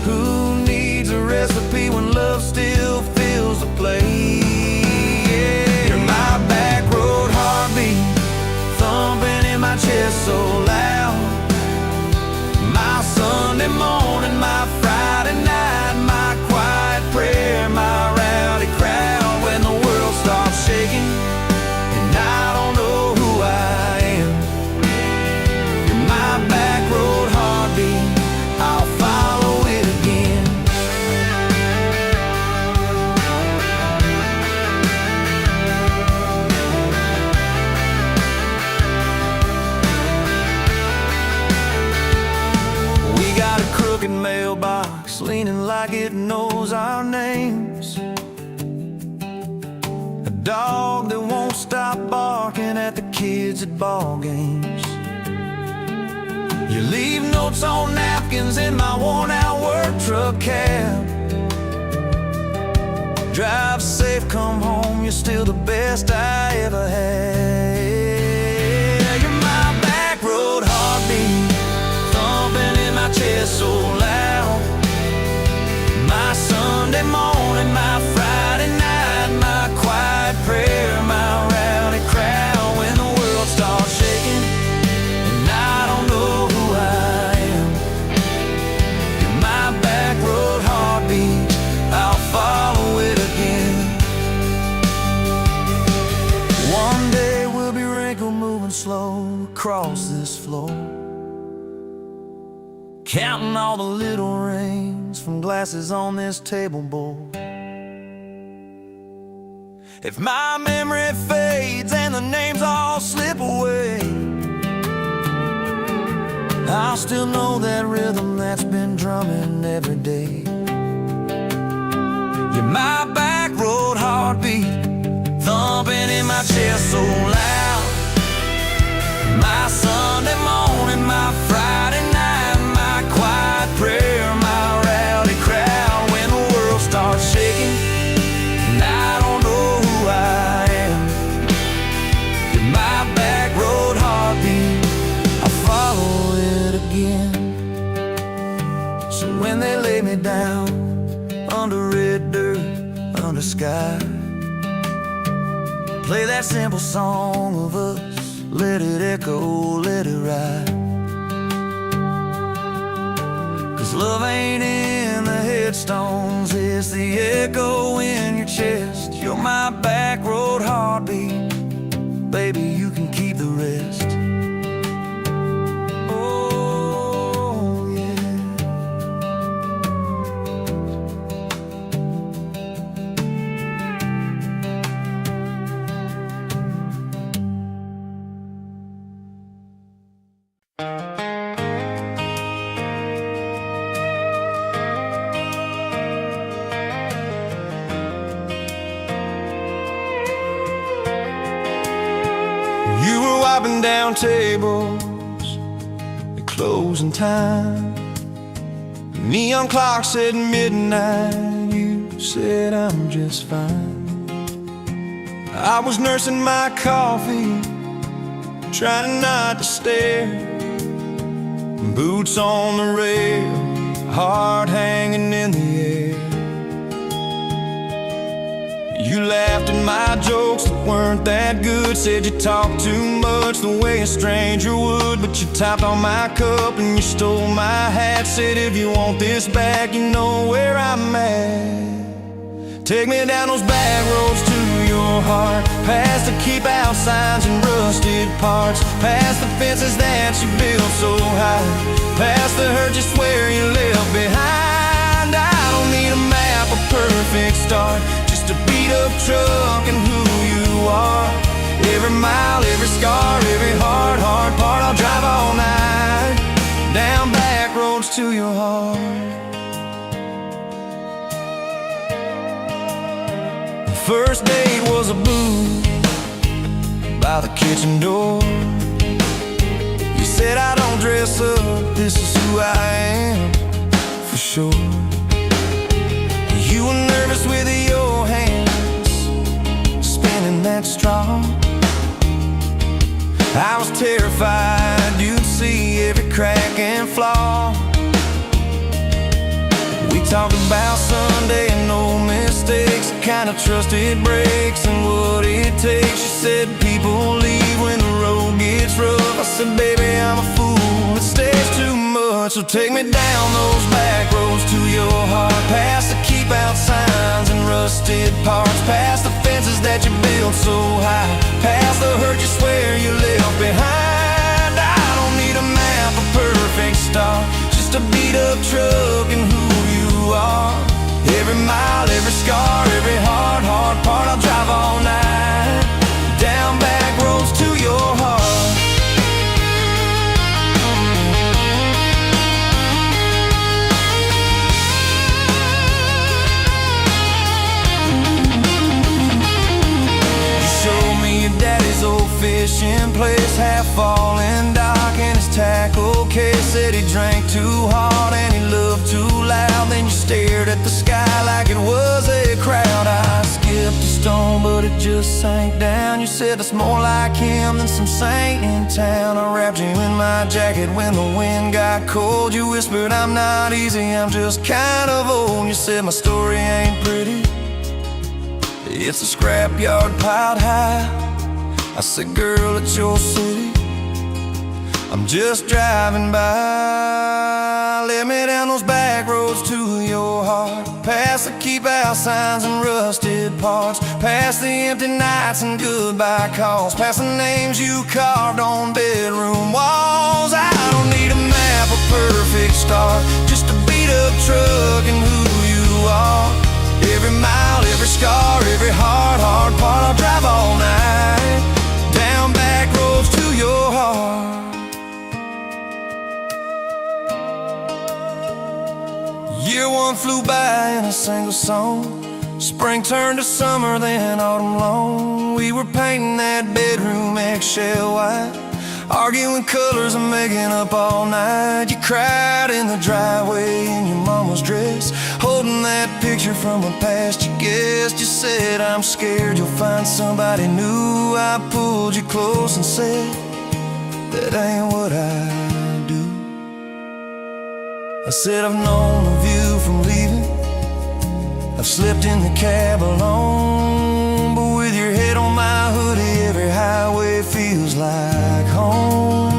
S1: who needs a recipe when love still fills the plate? Yeah. You're my back road heartbeat, thumping in my chest so loud. My Sunday morning, my Friday night, my quiet prayer, my rowdy crowd. When the world starts shaking and I don't know who I am, you're my back road heartbeat, I'll follow it again. We got a crooked mailbox leaning like it knows our names, a dog that won't stop barking at the kids at ball games.
S2: You leave notes on napkins in my worn-out work truck cab. Drive safe, come home, you're still the best I ever had. You're my back road heartbeat, thumping in my chest so loud. My Sunday morning, my Friday night, my quiet prayer, my rowdy crowd. When the world starts shaking and I don't know who I am, you're my back road heartbeat, I'll follow it again. One day we'll be wrinkled, moving slow across this floor, counting all the little rings from glasses on this table board. If my memory fades and the names all slip away, I'll still know that rhythm that's been drumming every day. You're my back road heartbeat, thumping in my chest so loud. My Sunday morning, my Friday night, my quiet prayer, my rowdy crowd. When the world starts shaking and I don't know who I am, you're my back road heartbeat, I'll follow it again. So when they lay me down under red dirt, under sky, play that simple song of us, let it echo, let it ride. 'Cause love ain't in the headstones, it's the echo in your chest. You're my back road heartbeat, baby, you can keep the rest. Oh, yeah. You were wiping down tables at closing time. Neon clock said midnight, you said I'm just fine. I was nursing my coffee, trying not to stare. Boots on the rail, heart hanging in the air. You laughed at my jokes that weren't that good, said you talked too much the way a stranger would. But you tapped on my cup and you stole my hat, said if you want this back, you know where I'm at. Take me down those back roads to your heart, past the keep out signs and rusted parts, past the fences that you built so high, past the hurt you swear you left behind. I don't need a map, a perfect start, just a beat up truck and who you are. Every mile, every scar, every hard part, I'll drive all night down back roads to your heart. First date was a booth by the kitchen door. You said I don't dress up, this is who I am, for sure. You were nervous with your hands spinning that straw. I was terrified you'd see every crack and flaw. We talked about Sunday and no mistakes, the kind of trust it breaks and what it takes. She said people leave when the road gets rough. I said baby, I'm a fool, it stays too much. So take me down those back roads to your heart, past the keep out signs and rusted parts, past the fences that you built so high, past the hurt you swear you left behind. I don't need a map, a perfect start, just a beat up truck and who you are. Every mile, every scar, every hard part, I'll drive all night down back roads to your heart. You showed me your daddy's old fishing place, half fallen dock and his tackle case. drank too hard and he loved too loud. Then you stared at the sky like it was a crowd. I skipped a stone but it just sank down. You said that's more like him than some saint in town. I wrapped you in my jacket when the wind got cold. You whispered I'm not easy, I'm just kind of old. You said my story ain't pretty, it's a scrapyard piled high. I said, girl, it's your city, I'm just driving by. Let me down those back roads to your heart, past the keep out signs and rusted parts, past the empty nights and goodbye calls, past the names you carved on bedroom walls. I don't need a map, a perfect start, just a beat up truck and who you are. Every mile, every scar, every hard part, I'll drive all night down back roads to your heart. Year one flew by in a single song. Spring turned to summer, then autumn long. We were painting that bedroom eggshell white, arguing colors and making up all night. You cried in the driveway in your mama's dress, holding that picture from a past you guessed. You said, I'm scared you'll find somebody new. I pulled you close and said, that ain't what I do. I said, I've known the view from leaving, I've slept in the cab alone, but with your head on my hoodie, every highway feels like home.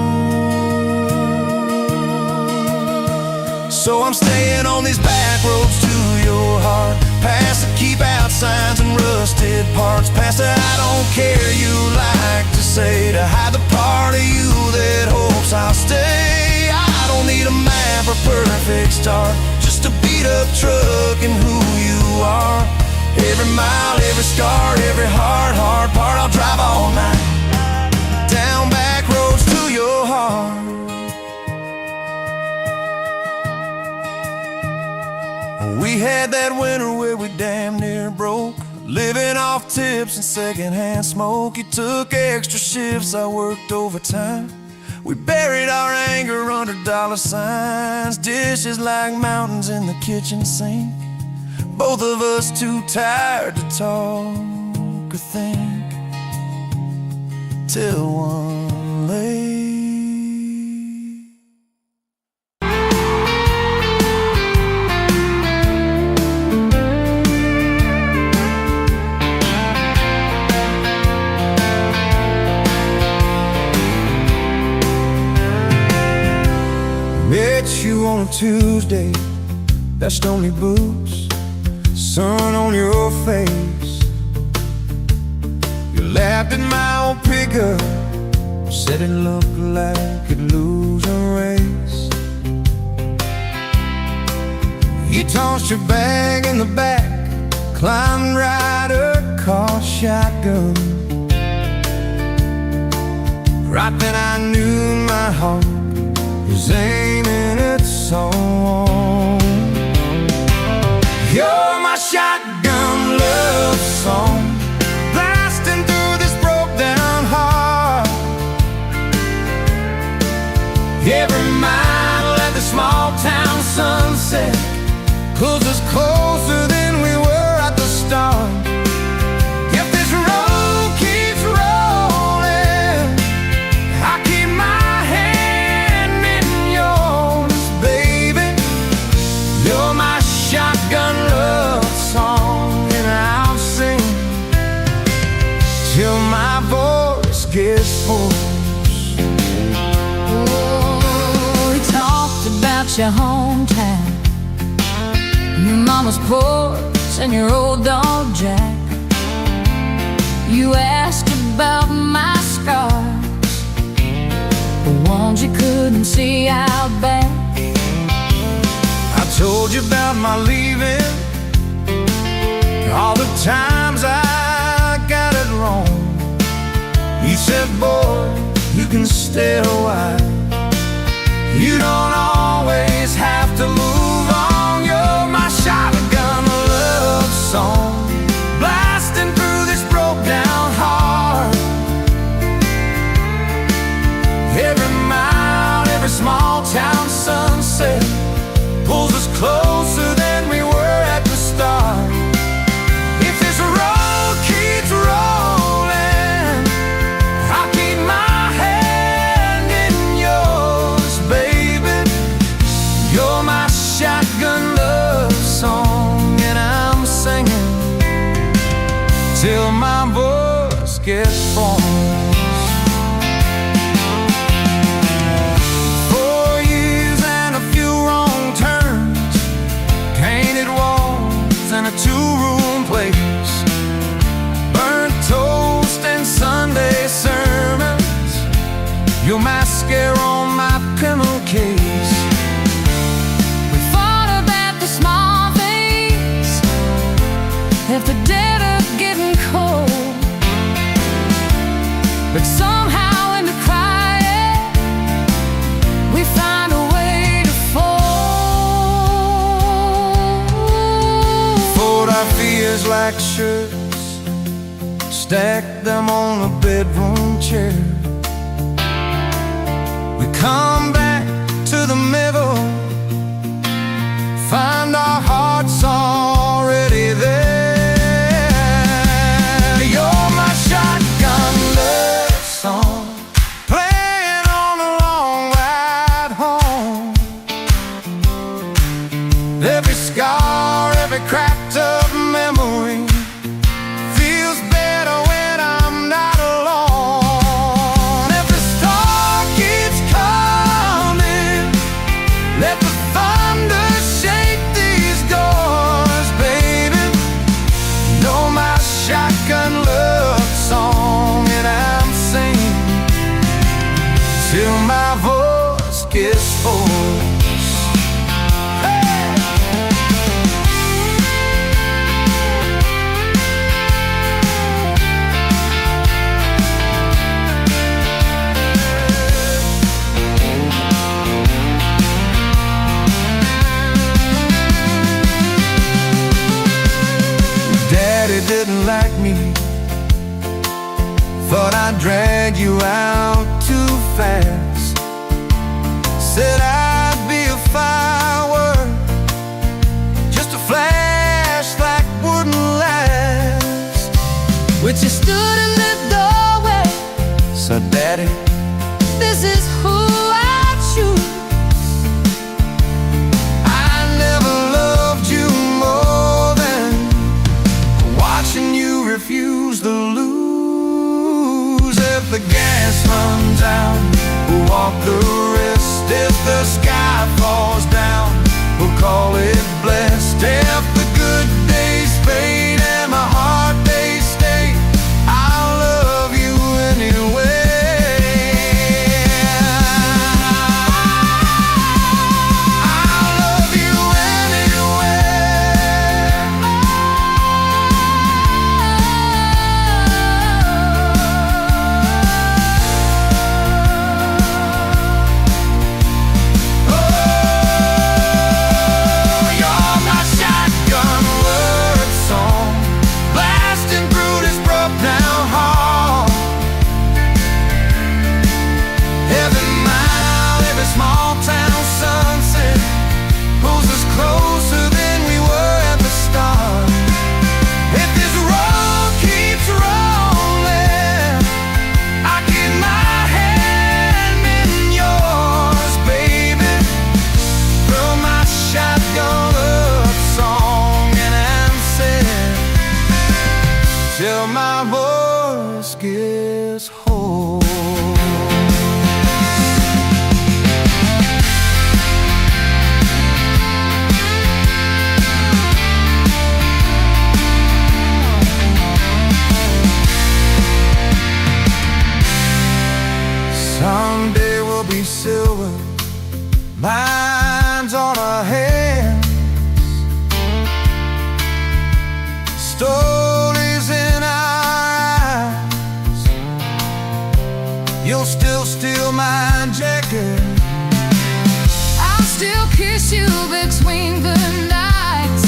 S2: So I'm staying on these back roads to your heart, past the keep out signs and rusted parts, past the I don't care you like to say, to hide the part of you that hopes I'll stay. I don't need a map or perfect start, just a beat up truck and who you are. Every mile, every scar, every hard part, I'll drive all night down back roads to your heart. We had that winter where we damn near broke, living off tips and secondhand smoke. You took extra shifts, I worked overtime. We buried our anger under dollar signs, dishes like mountains in the kitchen sink, both of us too tired to talk or think, till one late. Met you on a Tuesday, that stony boots, sun on your face. You laughed at my old pickup, said it looked like it'd lose a race. You tossed your bag in the back, climbed right a car shotgun. Right then I knew my heart was aiming at someone. You're my shotgun love song, blasting through this broke down heart. Every mile at the small town sunset pulls us closer than we were at the start. If this road keeps rolling, I keep my hand in yours, baby. You're my shotgun love song, and I'll sing till my voice gets hoarse.
S4: Oh, we talked about your hometown, your mama's porch and your old dog Jack. You asked about my scars, the ones you couldn't see out back.
S2: I told you about my leaving, all the times I got it wrong. You said, boy, you can stay a while, you don't always have to move on. You're my shotgun love song, blasting through this broke down heart. Every mile, every small town sun get formed. 4 years and a few wrong turns, painted walls and a 2-room place, burnt toast and Sunday sermons, your mascara on my pillowcase.
S4: We fought about the small things, if the dead are getting cold, but somehow in the crying we find a way to fold.
S2: Fold our fears like shirts, stack them on a bedroom chair. We come back to the middle, find our hearts already there. You're my shotgun love song, playing on the long ride home. Every scar, every cracked up memory feels better when I'm not alone. If the storm keeps coming, let the thunder shake these doors, baby. Know my shotgun love song, and I'm singing till my voice gets hoarse. Hey! Daddy didn't like me, thought I dragged you out too fast. Said I'd be a firework, just a flash like wouldn't last.
S4: But you stood in the doorway,
S2: So Daddy,
S4: this is who I choose.
S2: I never loved you more than watching you refuse to lose. If the gas runs out, we'll walk the rest. If the sky falls down, we'll call it blessed. If the good days fade and my heart they stay, I'll love you anyway. I'll love you You're my shotgun word song, blasting through this broke down hall. Every mile, every small town sunset pulls us closer than we were at the start. If this road keeps rolling, I keep my hand in yours, baby. Throw my shotgun love song, and I'm sad till my voice gets hoarse. Someday we'll be silver, lines on our hands, stories in our eyes. You'll still steal my jacket,
S4: I'll still kiss you between the nights.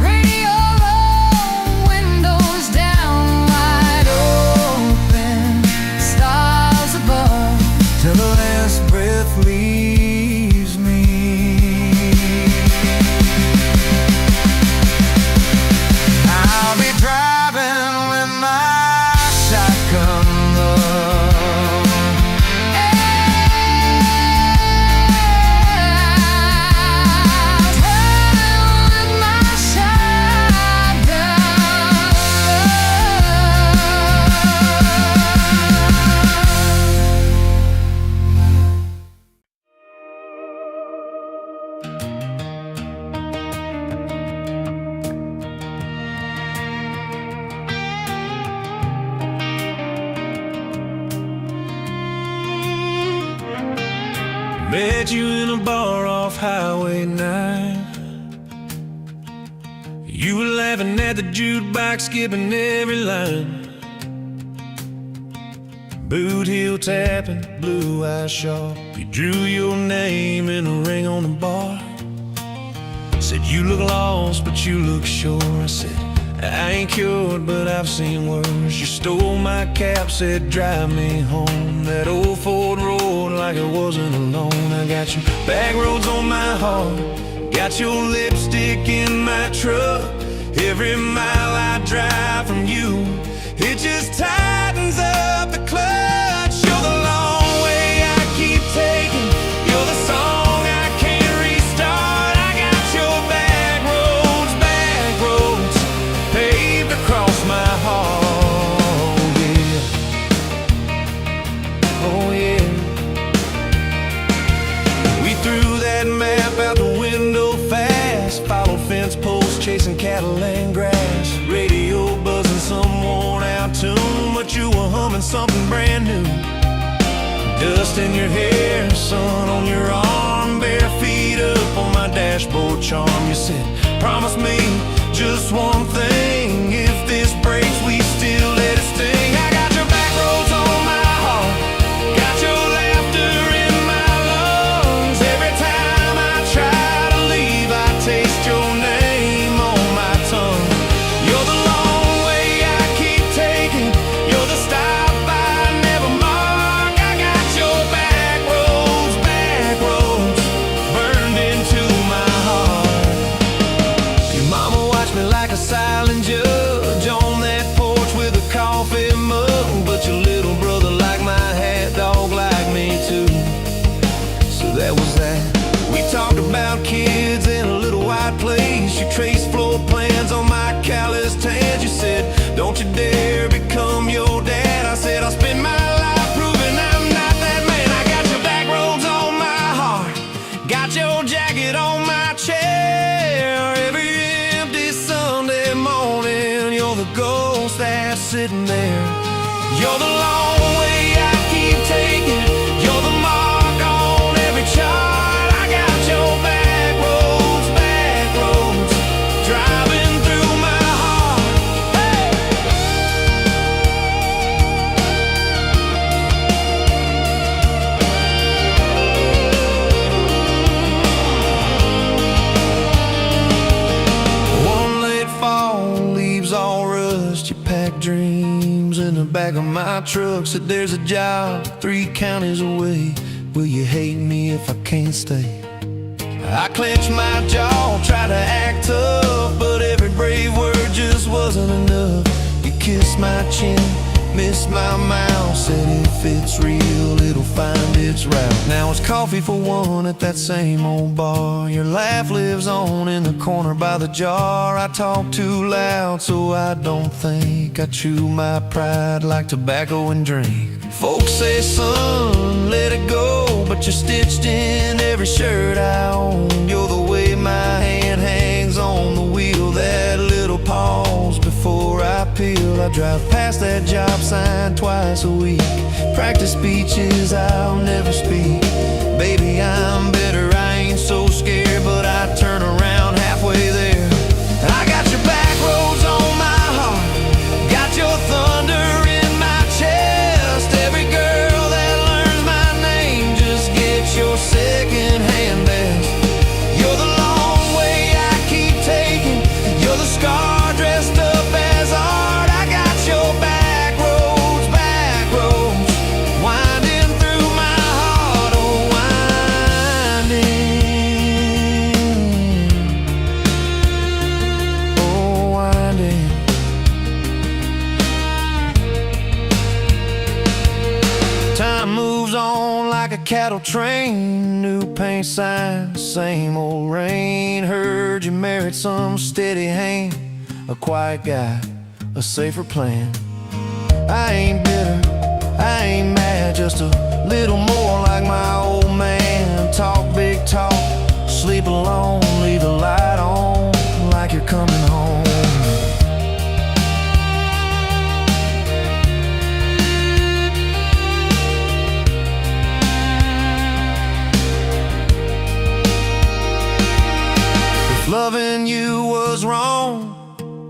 S4: Radio low, windows down, wide open, stars above,
S2: till the last breath leaves me. I'll be driving with my shotgun love. Met you in a bar off Highway 9. You were laughing at the jukebox, skipping every line. Boot heel tapping, blue eyes sharp. He drew your name in a ring on the bar. Said you look lost, but you look sure. I said I ain't cured, but I've seen worse. You stole my cap, said drive me home. That old Ford road like it wasn't alone. I got your back roads on my heart, got your lipstick in my truck. Every mile I drive from you, it just tightens up the clutch. You're the long way I keep taking, you're the song I can't restart. I got your back roads paved across my heart, yeah. Oh yeah. We threw that map out the window fast, followed fence posts, chasing cattle and grass. Radio buzzing some worn out tune, but you were humming something brand new. Dust in your hair, sun on your arm, bare feet up on my dashboard charm. You said, promise me just one thing, if this breaks we still let it sting. I got your back roads on my heart, got your laughter in my lungs. Every time I try to leave, I taste your name on my tongue. You're the long way I keep taking, you're the stop I never mark. I got your back roads burned into my heart. Your mama watched me like a silent judge on that porch with a coffee mug, but your little brother liked my hat, dog like me too. So that was that. We talked about kids in a little white place. You traced floor plans on my calloused hands. You said, don't you dare become your dad. I said, I'll spend my life proving I'm not that man. I got your back roads on my heart, got your jacket on my chair. Every empty Sunday morning, you're the ghost that's sitting there. You're the long way I keep taking, you're the mark on every chart. I got your back roads driving through my heart. Hey! One late fall, leaves all rust. You pack dreams in the back of my truck. Said there's a job 3 counties away. Will you hate me if I can't stay? I clenched my jaw, tried to act tough, but every brave word just wasn't enough. You kissed my chin, missed my mouth, said if it's real, it'll find its route. Now it's coffee for one at that same old bar. Your laugh lives on in the corner by the jar. I talk too loud, so I don't think. I chew my pride like tobacco and drink. Folks say, son, let it go, but you're stitched in every shirt I own. You're the way my hand hangs on the wheel, that little pause before I peel. I drive past that job sign twice a week, practice speeches I'll never speak. Baby, I'm better, I ain't so scared, but I turn around halfway there. I got your back roads on my heart, got your thunder in my chest. Every girl that learns my name just gets your second-hand best. You're the long way I keep taking, you're the scar dressed up as art. I got your back roads winding through my heart. Oh, winding. Time moves on like a cattle train, new paint sign, same old rain. Heard you married some steady hand, a quiet guy, a safer plan. I ain't bitter, I ain't mad, just a little more like my old man. Talk big talk, sleep alone, leave the light on like you're coming home.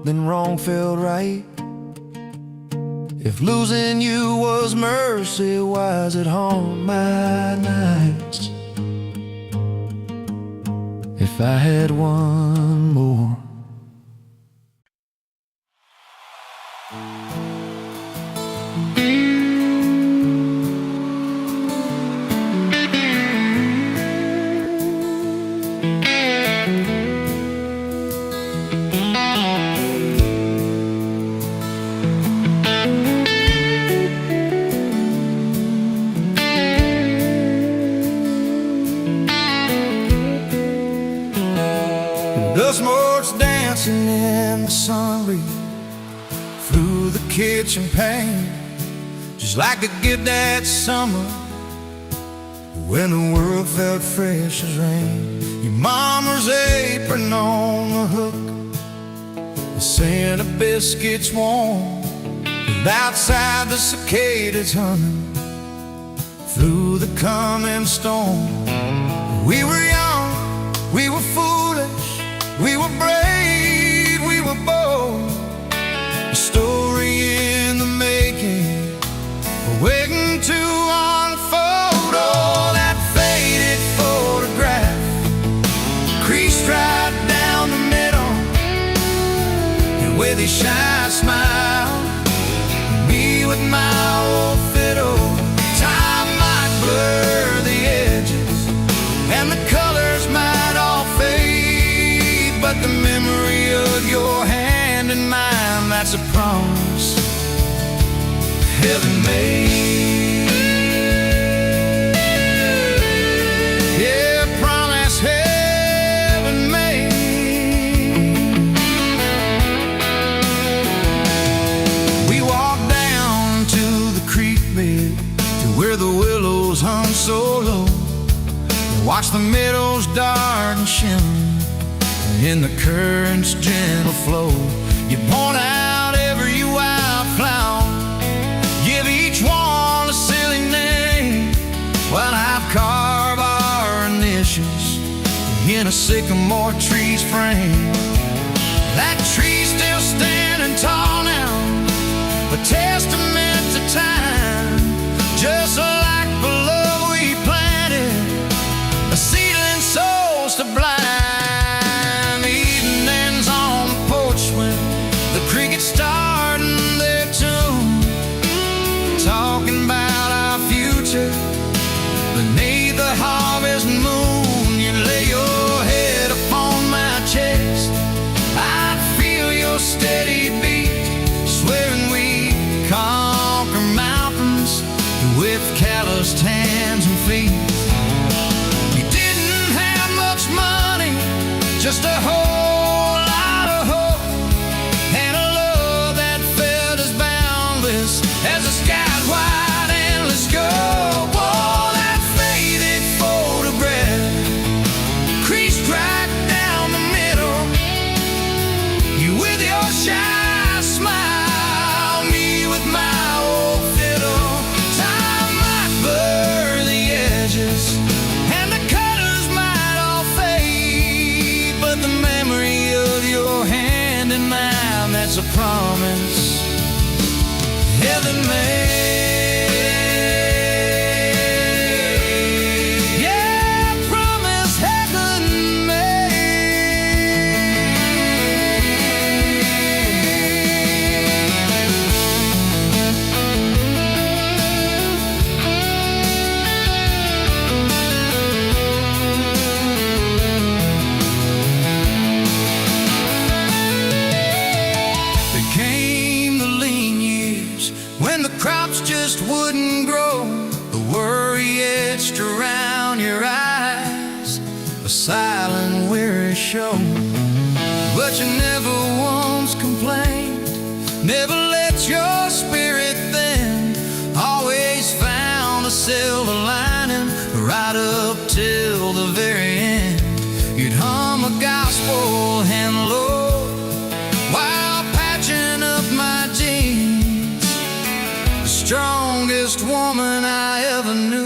S3: then wrong felt right. If losing you was mercy, why is it haunt my nights? If I had one more.
S2: Dust motes dancing in the sun breeze through the kitchen pane, just like the gift that summer when the world felt fresh as rain. Your mama's apron on the hook, the scent of biscuits warm, and outside the cicadas humming through the coming storm. We were young, we were foolish, we were brave, we were bold. A story in the making, waiting to unfold. Oh, that faded photograph, creased right down the middle, and with his shy smile, me with my old fiddle. Time might blur the edges, and the colors might all fade, but the memory of your hand in mine, that's a promise heaven made. Yeah, promise heaven made. We walked down to the creek bed, to where the willows hung so low, watch the meadows dark and shimmer in the current's gentle flow. You point out every wildflower, give each one a silly name, while I've carved our initials in a sycamore tree's frame. That tree's still standing tall now, a testament to time, just like the love we planted, a seedling souls to blind. Evenings on the porch when the crickets starting their tune, talking about our future beneath the harvest moon. You lay your head upon my chest, I feel your steady beat, swearing we conquer mountains with calloused hands and feet. We didn't have much money, just a whole lot of hope, and a love that felt as boundless as the sky's wide endless scope. Oh, that faded photograph, creased right down the middle, you with your shy smile, me with my old fiddle. Time might blur the edges, and the colors might all fade, but the memory of your hand in mine, that's a promise heaven made. Yeah, promise heaven There came the lean years when the crops just wouldn't grow, the worry etched around your eyes, a silent weary show. But you never once complained, never let your spirit bend, always found a silver lining right up till the very end. You'd hum a gospel hand low while patching up my jeans, the strongest woman I ever knew.